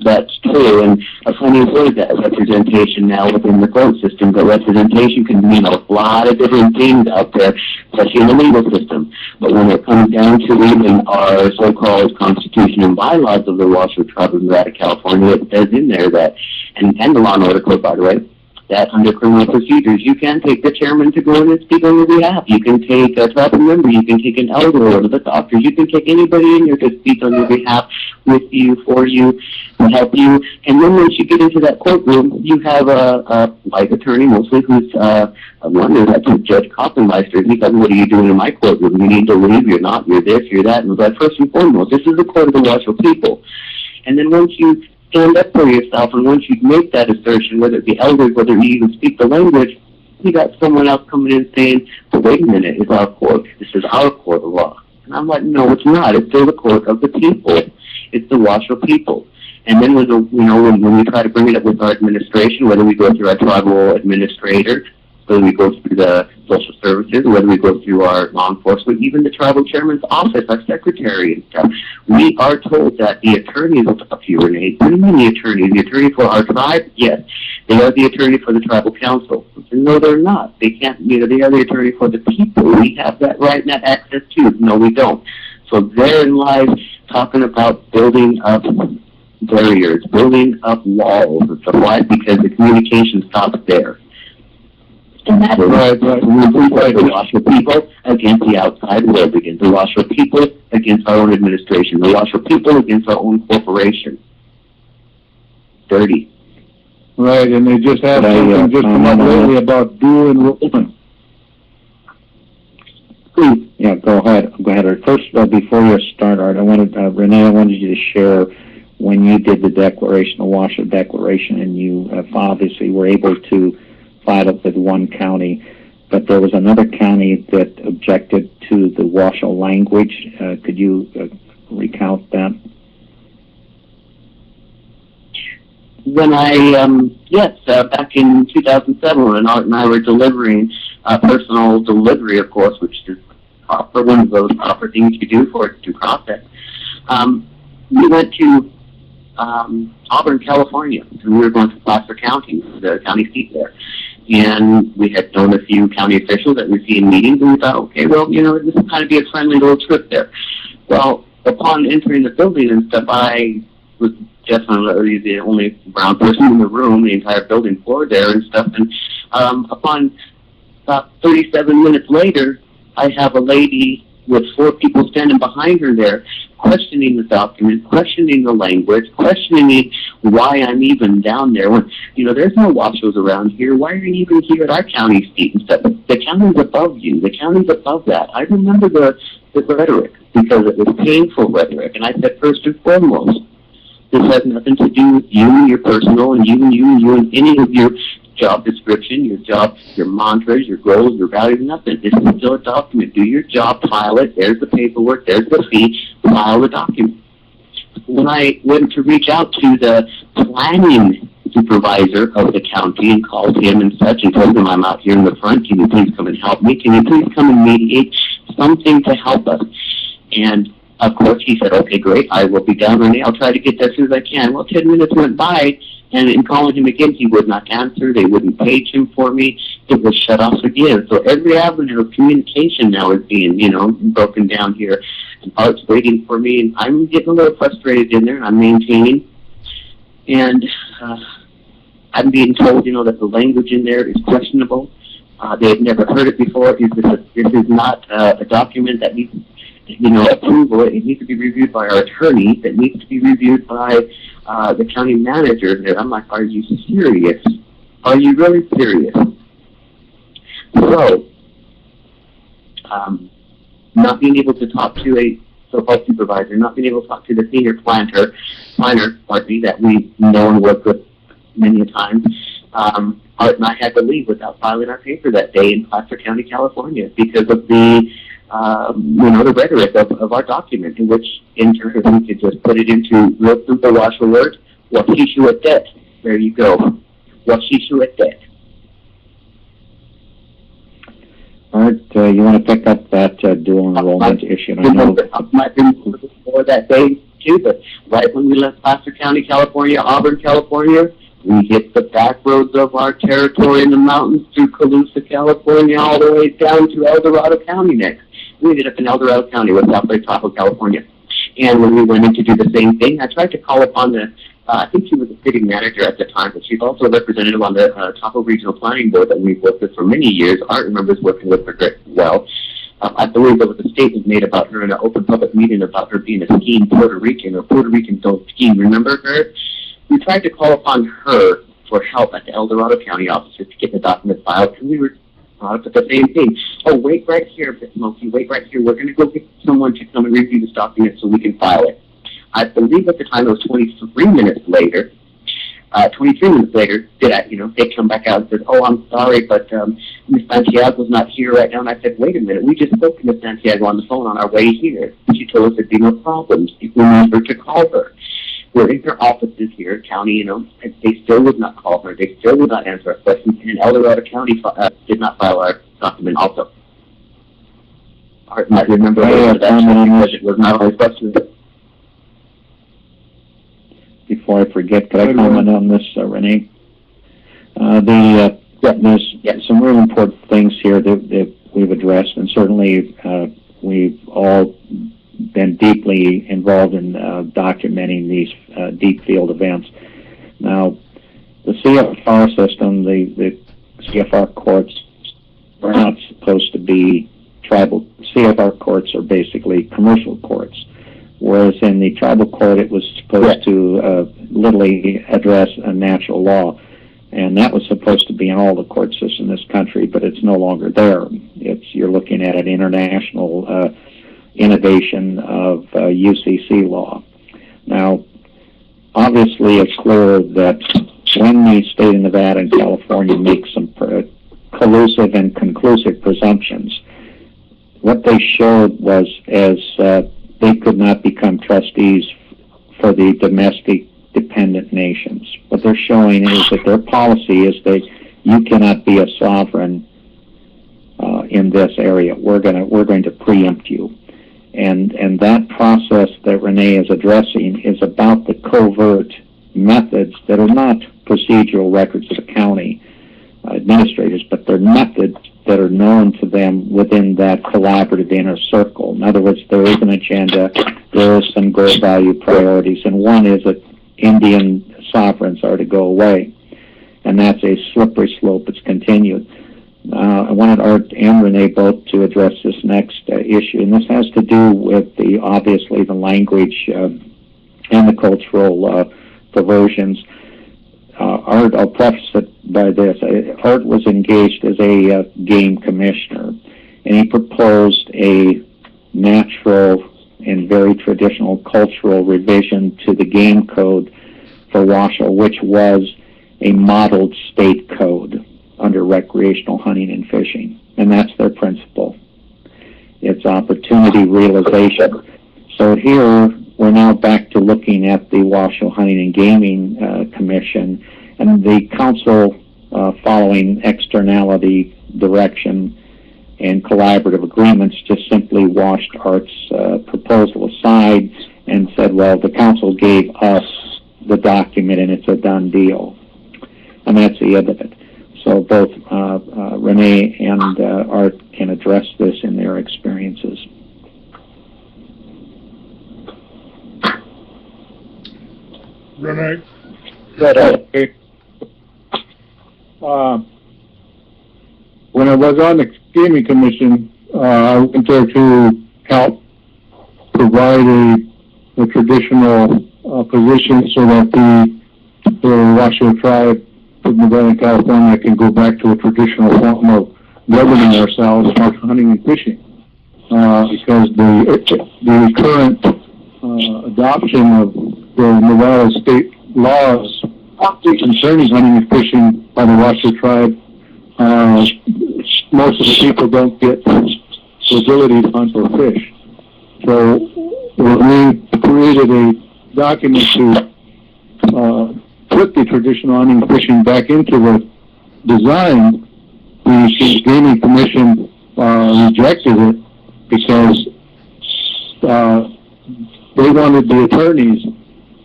That's true, and a funny word, that representation now within the court system, but representation can mean a lot of different things out there, especially in the legal system. But when it comes down to even our so-called constitution and bylaws of the Washoe Tribe of Nevada, California, it says in there that, and the Law and Order Code, by the way, that under criminal procedures, you can take the chairman to go in and speak on your behalf. You can take a tribal member, you can take an elder or the doctors, you can take anybody in here to speak on your behalf, with you, for you, to help you. And then once you get into that courtroom, you have a white attorney mostly who's one is that's Judge Koppelmeister. He goes, what are you doing in my courtroom? You need to leave, you're not, you're this, you're that. And like, first and foremost, this is the court of the Washoe people. And then once you stand up for yourself, and once you make that assertion, whether it be elders, whether you even speak the language, you got someone else coming in saying, but wait a minute, it's our court. This is our court of law. And I'm like, no, it's not. It's still the court of the people. It's the Washoe people. And then when we try to bring it up with our administration, whether we go through our tribal administrator, whether we go through the social services, whether we go through our law enforcement, even the tribal chairman's office, our secretary and stuff, we are told that the attorneys, if you Renee, what do you mean the attorney for our tribe? Yes, they are the attorney for the tribal council. No, they're not. They can't, they are the attorney for the people. We have that right and that access too. No, we don't. So therein lies talking about building up barriers, building up walls and stuff like that, because the communication stops there. And that is the Washoe people against the outside world, against the Washoe people against our own administration, the Washoe people against our own corporation. Dirty.
Right, and they just have something just come up lately about dual enrollment.
Please, yeah, go ahead. First of all, before you start, Art, Renee, I wanted you to share when you did the declaration, the Washoe Declaration, and you obviously were able to file it with one county, but there was another county that objected to the Washoe language. Could you recount that?
When back in 2007, when Art and I were delivering personal delivery, of course, which is one of those proper things you do for due process, we went to Auburn, California, and we were going to Placer County, the county seat there. And we had known a few county officials that we'd see in meetings, and we thought, okay, well, this will kind of be a friendly little trip there. Well, upon entering the building and stuff, I was definitely the only brown person in the room, the entire building floor there and stuff. And upon about 37 minutes later, I have a lady with 4 people standing behind her there, questioning the document, questioning the language, questioning why I'm even down there. When, there's no Washoes around here. Why are you even here at our county seat and stuff? The county's above you. The county's above that. I remember the rhetoric, because it was painful rhetoric. And I said, first and foremost, this has nothing to do with you and your personal, and you and any of your job description, your mantras, your goals, your values, nothing. This is still a document. Do your job, file it. There's the paperwork. There's the fee. File the document. When I went to reach out to the planning supervisor of the county and called him and such and told him, I'm out here in the front. Can you please come and help me? Can you please come and mediate something to help us? And of course, he said, okay, great. I will be down, Renee. I'll try to get there as soon as I can. Well, 10 minutes went by, and in calling him again, he would not answer. They wouldn't page him for me. It was shut off again. So every avenue of communication now is being, broken down here. And Art's waiting for me, and I'm getting a little frustrated in there, and I'm maintaining. And I'm being told, that the language in there is questionable. They had never heard it before. This is not a document that needs, approval. It needs to be reviewed by our attorney. It needs to be reviewed by the county manager. And I'm like, are you serious? Are you really serious? So, not being able to talk to a so-called supervisor, not being able to talk to the senior planner, that we've known and worked with many a time, Art and I had to leave without filing our paper that day in Placer County, California, because of the rhetoric of our document, in which, in turn, if we could just put it into real simple Washoe words, Washishu at debt. There you go. Washishu at debt.
Art, you want to pick up that dual enrollment issue? I know
I might have been before that day, too, but right when we left Placer County, California, Auburn, California, we hit the back roads of our territory in the mountains through Colusa, California, all the way down to El Dorado County next. We ended up in El Dorado County, West Lake Tahoe, California. And when we went in to do the same thing, I tried to call upon the, I think she was the city manager at the time, but she's also a representative on the Tahoe Regional Planning Board that we've worked with for many years. Art remembers working with her very well. I believe there was a statement made about her in an open public meeting about her being a skiing Puerto Rican, or Puerto Ricans don't ski. Remember her? We tried to call upon her for help at the El Dorado County offices to get the document filed, and we were brought up at the same thing. Oh, wait right here, Smokey, wait right here. We're going to go get someone to come and review this document so we can file it. I believe at the time it was 23 minutes later. 23 minutes later, they come back out and said, oh, I'm sorry, but Ms. Santiago's not here right now. And I said, wait a minute, we just spoke to Ms. Santiago on the phone on our way here. She told us there'd be no problems if we need her to call her. We're in her offices here, county, and they still would not call her. They still would not answer our questions. And El Dorado County did not file our document also. Art might remember that because it was not always questions.
Before I forget, could I comment on this, Renee? There's some real important things here that we've addressed, and certainly we've all been deeply involved in documenting these deep field events. Now, the CFR system, the CFR courts are not supposed to be tribal. CFR courts are basically commercial courts, whereas in the tribal court it was supposed to literally address a natural law. And that was supposed to be in all the court systems in this country, but it's no longer there. You're looking at an international innovation of UCC law. Now, obviously, it's clear that when the state of Nevada and California make some collusive and conclusive presumptions, what they showed was as they could not become trustees for the domestic dependent nations. What they're showing is that their policy is that you cannot be a sovereign in this area. We're going to preempt you. And that process that Renee is addressing is about the covert methods that are not procedural records of the county administrators, but they're methods that are known to them within that collaborative inner circle. In other words, there is an agenda, there is some goal value priorities, and one is that Indian sovereigns are to go away. And that's a slippery slope. It's continued. I wanted Art and Renee both to address this next issue, and this has to do with obviously the language and the cultural perversions. Art, I'll preface it by this. Art was engaged as a game commissioner, and he proposed a natural and very traditional cultural revision to the game code for Washoe, which was a modeled state code under recreational hunting and fishing, and that's their principle. It's opportunity realization. So here, we're now back to looking at the Washoe Hunting and Gaming Commission, and the council, following externality direction and collaborative agreements, just simply washed Art's proposal aside and said, well, the council gave us the document and it's a done deal. And that's the end of it. So both Renee and Art can address this in their experiences.
Renee?
Okay. When I was on the Gaming Commission, I went there to help provide a traditional position so that the Washoe tribe of Nevada and California can go back to a traditional form of governing ourselves, hunting and fishing. Because the current adoption of the Nevada state laws concerning hunting and fishing by the Washoe tribe, most of the people don't get the ability to hunt or fish. So we created a document to put the traditional hunting and fishing back into the design. The Gaming Commission rejected it because they wanted the attorneys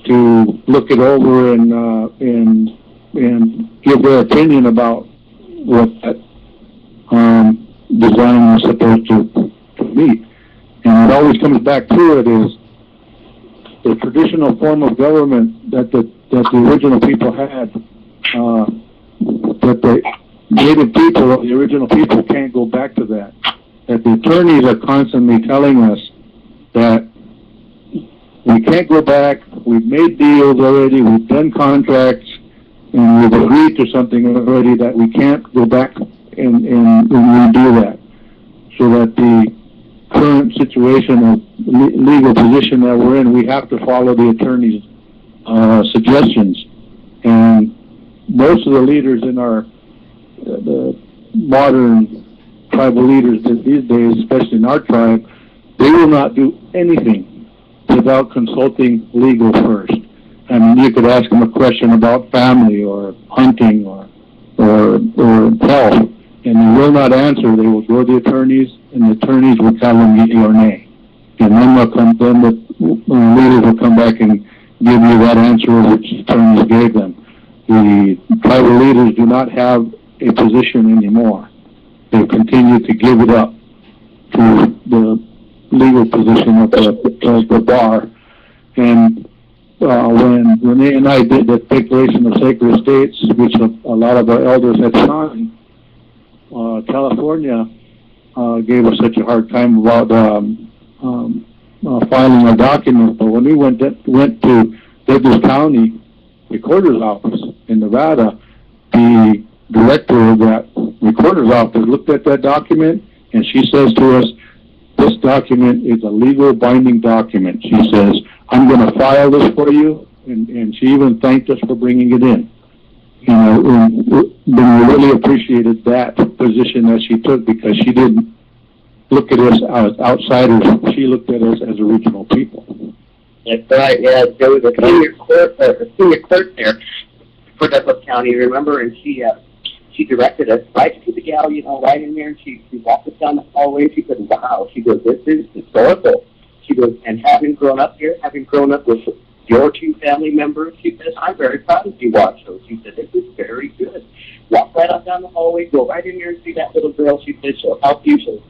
to look it over and give their opinion about what that design was supposed to meet. And it always comes back to it is the traditional form of government that the original people had, that the native people of the original people can't go back to that. That the attorneys are constantly telling us that we can't go back, we've made deals already, we've done contracts, and we've agreed to something already, that we can't go back and redo that. So that the current situation of legal position that we're in, we have to follow the attorney's suggestions. And most of the leaders in the modern tribal leaders these days, especially in our tribe, they will not do anything without consulting legal first. I mean, you could ask them a question about family or hunting or health, and they will not answer. They will go to the attorneys, and the attorneys will tell them yea or nay. And then the leaders will come back and give you that answer which the attorneys gave them. The tribal leaders do not have a position anymore. They continue to give it up to the legal position of the bar. And when Renee and I did the Declaration of Sacred Estates, which a lot of our elders had signed, California gave us such a hard time about filing a document. But when we went to Douglas County Recorder's Office in Nevada, the director of that Recorder's Office looked at that document, and she says to us, this document is a legal binding document. She says, I'm going to file this for you, and she even thanked us for bringing it in. And we really appreciated that position that she took, because she didn't look at us as outsiders. She looked at us as original people.
That's right, yeah. There was a senior clerk there for Douglas County, remember? And she directed us right to the gal, right in there, and she walked us down the hallway, and she said, wow, she goes, this is historical. She goes, and having grown up here, having grown up with your two family members, she says, I'm very proud of you, Washoe. She said, this is very good. Walk right up down the hallway, go right in there and see that little girl. She said, she'll help you.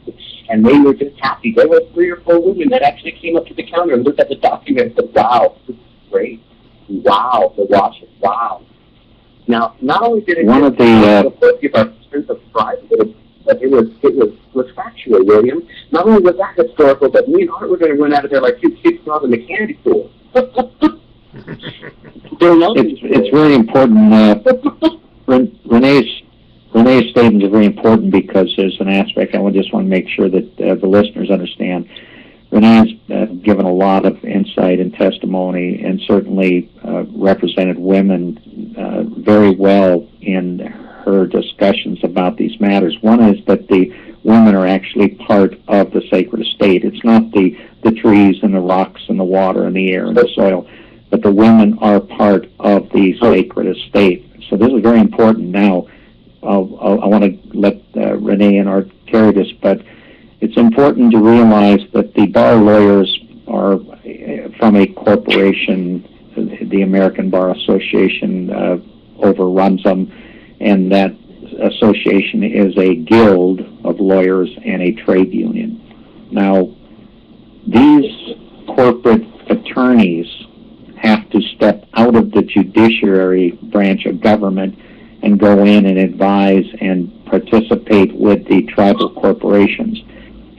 And they were just happy. There were 3 or 4 women that actually came up to the counter and looked at the document and said, wow, this is great. Wow, the Washoe, wow. Now, not only did it give our sense of pride, but it was factual, William. Not only was that historical, but me and Art were going to run out of there like 2 kids in the candy store.
It's very important. Renee's statement is very important because there's an aspect I just want to make sure that the listeners understand. Renee's given a lot of insight and testimony, and certainly represented women very well in her discussions about these matters. One is that the women are actually part of the sacred estate. It's not the trees and the rocks and the water and the air and the soil, but the women are part of the sacred estate. So this is very important. Now, I want to let Renee and Art carry this, but it's important to realize that the bar lawyers are from a corporation. The American Bar Association overruns them, and that association is a guild of lawyers and a trade union. Now, these corporate attorneys have to step out of the judiciary branch of government and go in and advise and participate with the tribal corporations.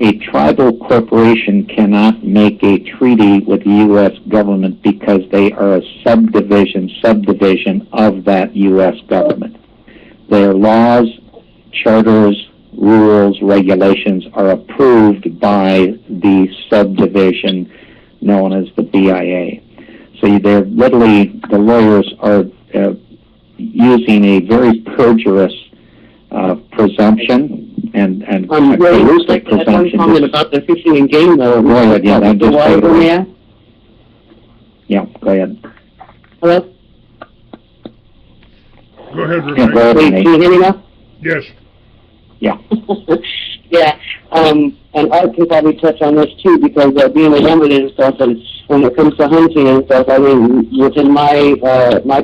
A tribal corporation cannot make a treaty with the U.S. government because they are a subdivision of that U.S. government. Their laws, charters, rules, regulations are approved by the subdivision known as the BIA. So they're literally, the lawyers are using a very perjurous presumption and
like one comment about the fishing and game, though.
Go ahead, yeah, I'm just
water for me.
Yeah, go ahead.
Hello?
Go ahead, Renee.
Yeah, go ahead,
Wait,
Renee.
can you hear me now?
Yes.
Yeah.
Yeah, and Art can probably touch on this too, because being a woman and stuff, and when it comes to hunting and stuff, I mean, within my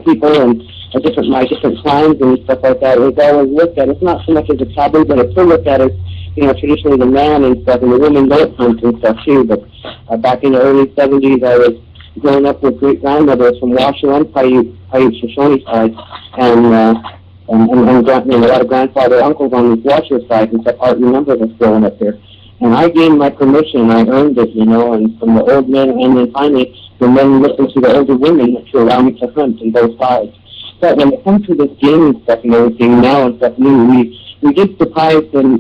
people and my different clans and stuff like that, it's always looked at. It's not so much as a taboo, but it's still looked at as, you know, traditionally the man and stuff, and the women don't hunt and stuff too. But back in the early 70s, I was growing up with great grandmothers from Washoe and Paiute Shoshone side, and a lot of grandfather uncles on the Washoe side and stuff. Art remembers us growing up there. And I gained my permission, I earned it, you know, and from the old men, and then finally the men listened to the older women to allow me to hunt on both sides. But when it comes to this gaming stuff and everything now and stuff new, we did surprise and,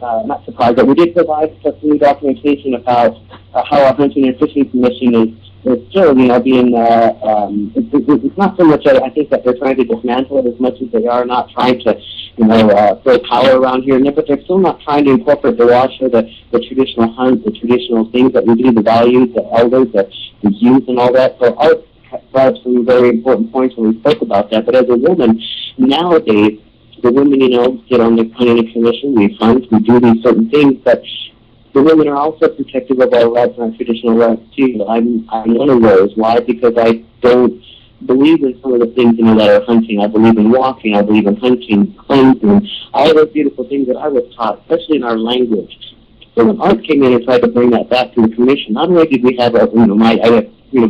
not surprise, but we did provide some new documentation about how our hunting and fishing commission is still, you know, being, it's not so much, I think, that they're trying to dismantle it as much as they are not trying to, you know, throw power around here, but they're still not trying to incorporate the Washoe, the traditional hunt, the traditional things that we do, the values, the elders, the youth and all that. So Art brought up some very important points when we spoke about that. But as a woman, nowadays, the women, you know, get on the hunting commission, we hunt, we do these certain things, but the women are also protective of our rights and our traditional rights too. I'm one of those. Why? Because I don't believe in some of the things, you know, that are hunting. I believe in walking. I believe in hunting, cleansing, all those beautiful things that I was taught, especially in our language. So when Art came in and tried to bring that back to the commission, not only did we have, I have,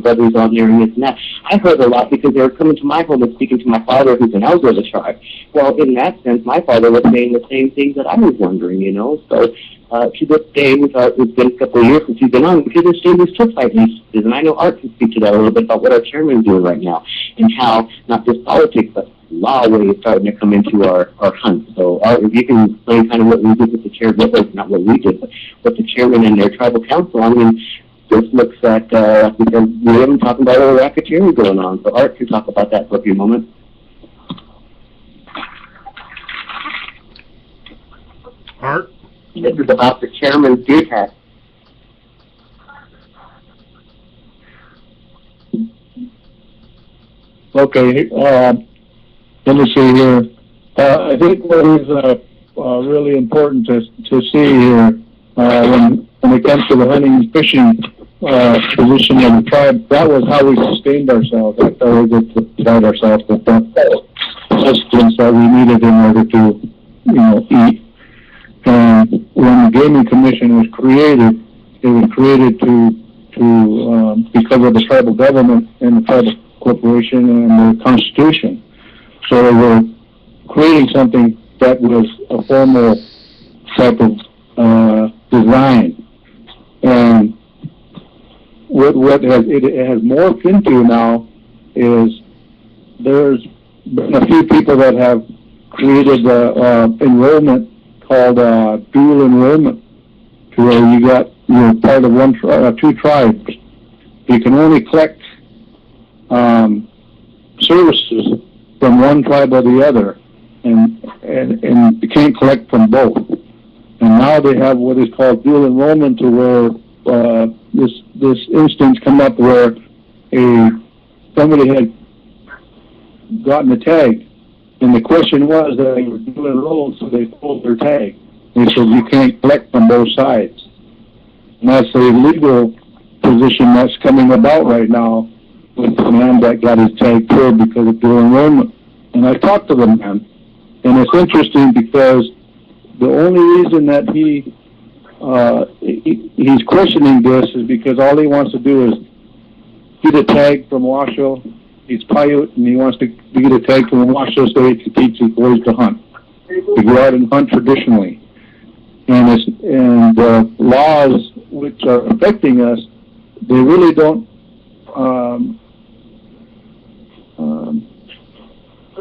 brothers on there and this and that, I heard a lot because they were coming to my home and speaking to my father, who's an elder of the tribe. Well, in that sense, my father was saying the same things that I was wondering, you know. So to this day, it's been a couple of years since he's been on, because this day we still fight these, and I know Art can speak to that a little bit about what our chairman is doing right now, and how not just politics, but law is starting to come into our hunt. So Art, if you can explain kind of what we did with the chairman, not what we did, but what the chairman and their tribal council, I mean, this looks at, because we haven't talked about all the racketeering going on. So Art can talk about that for a few moments.
Art?
This is about the chairman's deer tax.
Okay, let me see here. I think what is really important to see here when it comes to the hunting and fishing position of the tribe, that was how we sustained ourselves. That's how we could provide ourselves with the sustenance that we needed in order to, you know, eat. And when the Gaming Commission was created, it was created to because of the tribal government and the tribal corporation and the Constitution. So they were creating something that was a formal type of design. And what it has morphed into now is there's been a few people that have created enrollment called dual enrollment, to where you're part of two tribes. You can only collect services from one tribe or the other, and you can't collect from both. And now they have what is called dual enrollment, to where this instance come up where somebody had gotten a tag, and the question was that they were dual enrolled, so they pulled their tag. They said you can't collect from both sides. And that's a legal position that's coming about right now with the man that got his tag pulled because of dual enrollment. And I talked to the man, and it's interesting because the only reason that he's questioning this is because all he wants to do is get a tag from Washoe. He's Paiute, and he wants to get a tag from Washoe so he can teach his boys to hunt, to go out and hunt traditionally. And the laws which are affecting us, they really don't.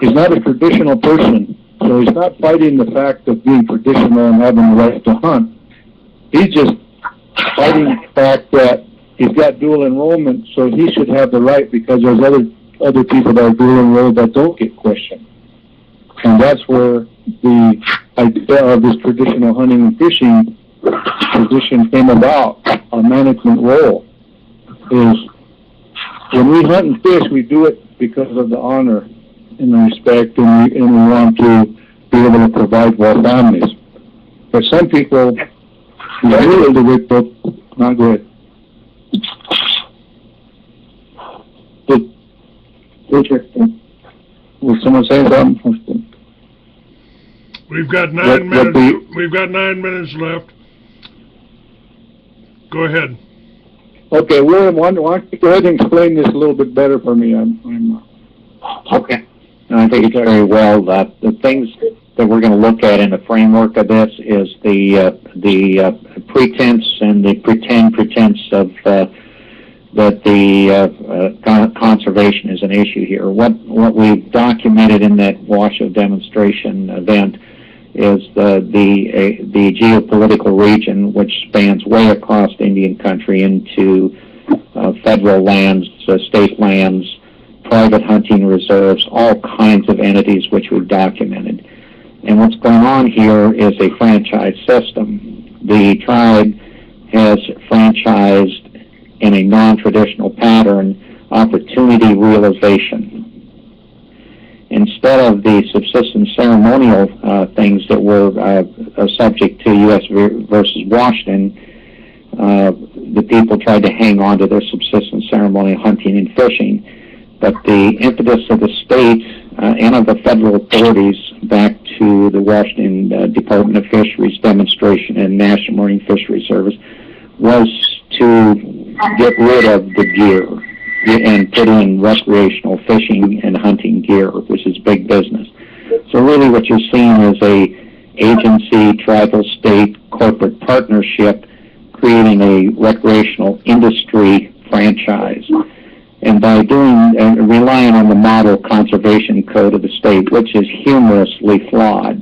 He's not a traditional person, so he's not fighting the fact of being traditional and having the right to hunt. He's just fighting the fact that he's got dual enrollment, so he should have the right because there's other people that are dual enrolled that don't get questioned. And that's where the idea of this traditional hunting and fishing position came about. Our management role is when we hunt and fish, we do it because of the honor and the respect, and we want to be able to provide for our families. But some people, really the way not go ahead. Will someone say something?
We've got 9 minutes. We've got 9 minutes left. Go ahead.
Okay, William, why don't you go ahead and explain this a little bit better for me?
Okay. I think it's very well. The things that we're going to look at in the framework of this is the pretense and the pretense of that the conservation is an issue here. What we've documented in that Washoe demonstration event is the geopolitical region, which spans way across Indian country into federal lands, state lands, private hunting reserves, all kinds of entities which we've documented. And what's going on here is a franchise system. The tribe has franchised in a non-traditional pattern opportunity realization. Instead of the subsistence ceremonial things that were subject to U.S. versus Washington, the people tried to hang on to their subsistence ceremonial hunting and fishing. But the impetus of the state and of the federal authorities back to the Washington Department of Fisheries demonstration and National Marine Fisheries Service was to get rid of the gear and put in recreational fishing and hunting gear, which is big business. So really what you're seeing is a agency, tribal, state, corporate partnership creating a recreational industry franchise. And by doing and relying on the model conservation code of the state, which is humorously flawed,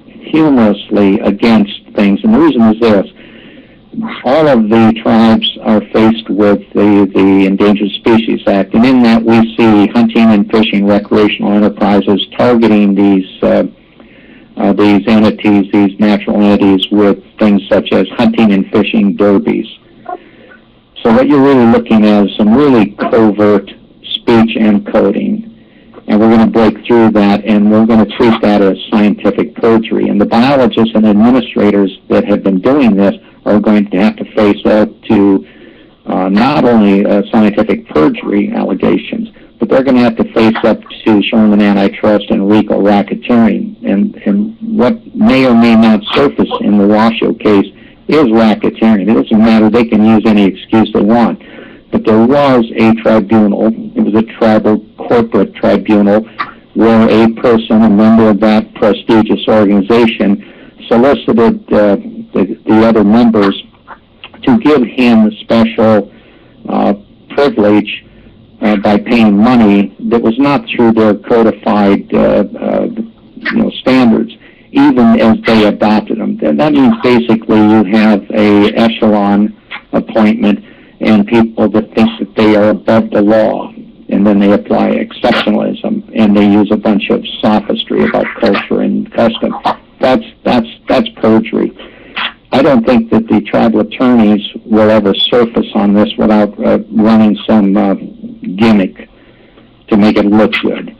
humorously against things. And the reason is this: all of the tribes are faced with the Endangered Species Act, and in that we see hunting and fishing recreational enterprises targeting these entities, these natural entities, with things such as hunting and fishing derbies. So what you're really looking at is some really covert speech encoding, and we're going to break through that, and we're going to treat that as scientific perjury. And the biologists and administrators that have been doing this are going to have to face up to not only scientific perjury allegations, but they're going to have to face up to Sherman antitrust and RICO racketeering. And what may or may not surface in the Washoe case is racketeering. It doesn't matter. They can use any excuse they want. But there was a tribunal. It was a tribal corporate tribunal where a person, a member of that prestigious organization, solicited the other members to give him special privilege by paying money that was not through their codified standards, even as they adopted them. And that means basically you have a echelon appointment and people that think that they are above the law. and then they apply exceptionalism, and they use a bunch of sophistry about culture and custom. That's perjury. I don't think that the tribal attorneys will ever surface on this without running some gimmick to make it look good.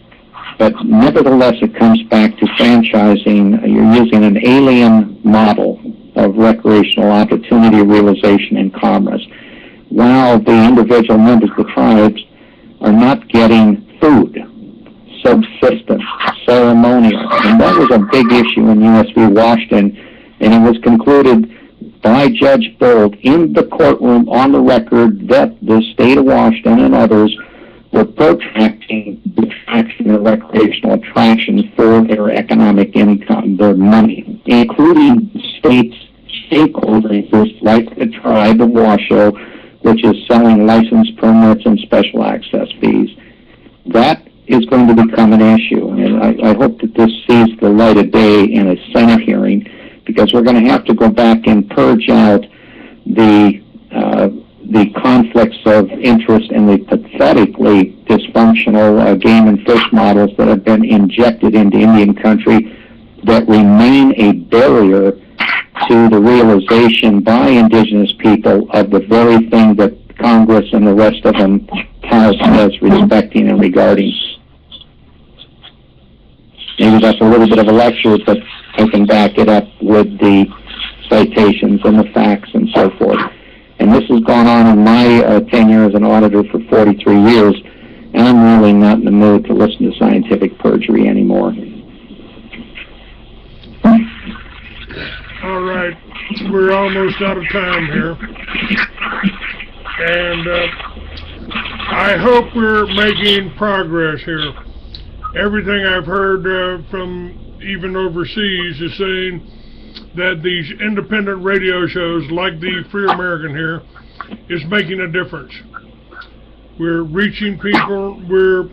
But nevertheless, it comes back to franchising. You're using an alien model of recreational opportunity realization and commerce, while the individual members of the tribes are not getting food, subsistence, ceremonial. And that was a big issue in U.S. v. Washington, and it was concluded by Judge Bold in the courtroom on the record that the state of Washington and others were protracting the attraction of recreational attractions for their economic income, their money, including stakeholder interests like the tribe of Washoe, which is selling license permits and special access fees. That is going to become an issue, and I hope that this sees the light of day in a Senate hearing, because we're going to have to go back and purge out the conflicts of interest and the pathetically dysfunctional game and fish models that have been injected into Indian country that remain a barrier to the realization by Indigenous people of the very thing that Congress and the rest of them has us respecting and regarding. Maybe that's a little bit of a lecture, but I can back it up with the citations and the facts and so forth. And this has gone on in my tenure as an auditor for 43 years, and I'm really not in the mood to listen to scientific perjury anymore.
All right, we're almost out of time here, and I hope we're making progress here. Everything I've heard from even overseas is saying that these independent radio shows like the Free American here is making a difference. We're reaching people, we're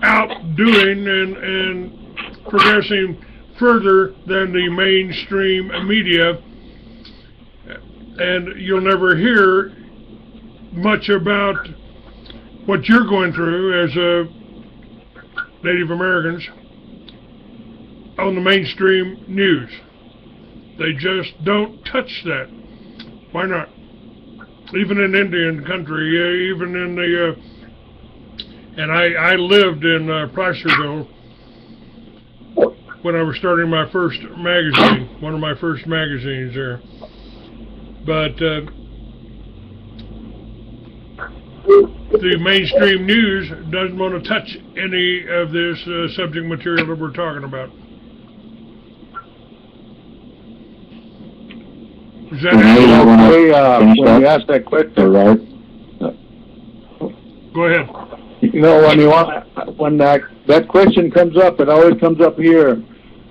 outdoing and progressing further than the mainstream media, and you'll never hear much about what you're going through as Native Americans on the mainstream news. They just don't touch that. Why not? Even in Indian country, even in the, and I lived in Placerville when I was starting my first magazine, one of my first magazines there. But the mainstream news doesn't want to touch any of this subject material that we're talking about. Is that
when you ask that question, right?
Go ahead.
You know, when that question comes up, it always comes up here.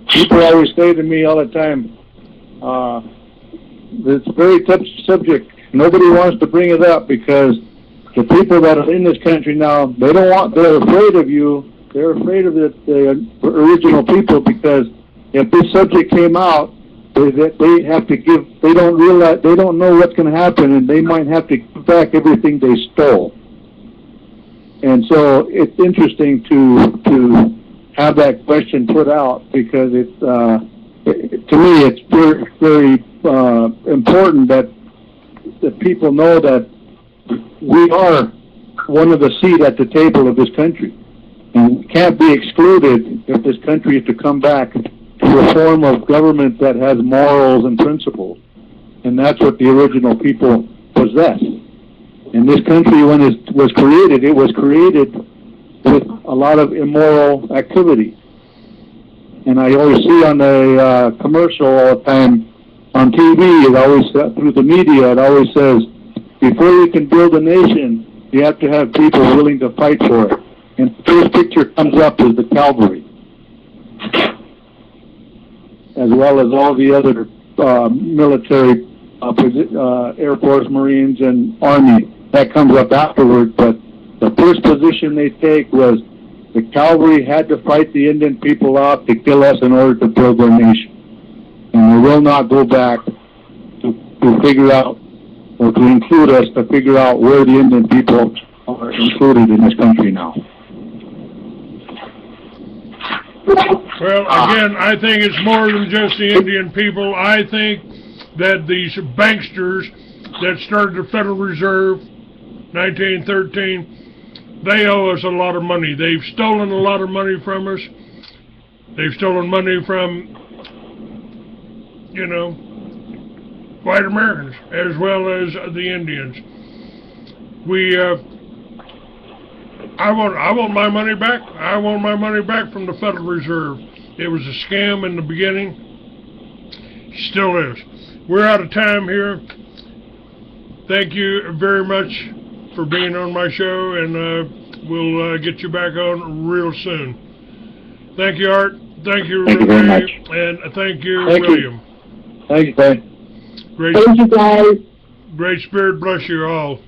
People always say to me all the time, it's a very tough subject. Nobody wants to bring it up because the people that are in this country now, they're afraid of you. They're afraid of the original people, because if this subject came out, they have to give, they don't realize, they don't know what's going to happen, and they might have to give back everything they stole. And so it's interesting to have that question put out, because it's, to me, it's very, very important that people know that we are one of the seat at the table of this country, and we can't be excluded if this country is to come back to a form of government that has morals and principles. And that's what the original people possess. And this country, when it was created with a lot of immoral activity. And I always see on the commercial all the time on TV, it always, through the media, it always says, before you can build a nation, you have to have people willing to fight for it. And the first picture comes up is the cavalry, as well as all the other military, Air Force, Marines, and Army. That comes up afterward, but the first position they take was the cavalry had to fight the Indian people out to kill us in order to build their nation. And they will not go back to figure out, or to include us to figure out where the Indian people are included in this country now.
Well, again, I think it's more than just the Indian people. I think that these banksters that started the Federal Reserve, 1913, they owe us a lot of money. They've stolen a lot of money from us. They've stolen money from, you know, white Americans as well as the Indians. I want my money back. I want my money back from the Federal Reserve. It was a scam in the beginning. Still is. We're out of time here. Thank you very much for being on my show, and we'll get you back on real soon. Thank you, Art. Thank you,
Thank you very
Renee,
much.
and thank you,
Thank you.
William.
Thank you, Clay.
Great,
Thank you, guys.
great spirit bless you all.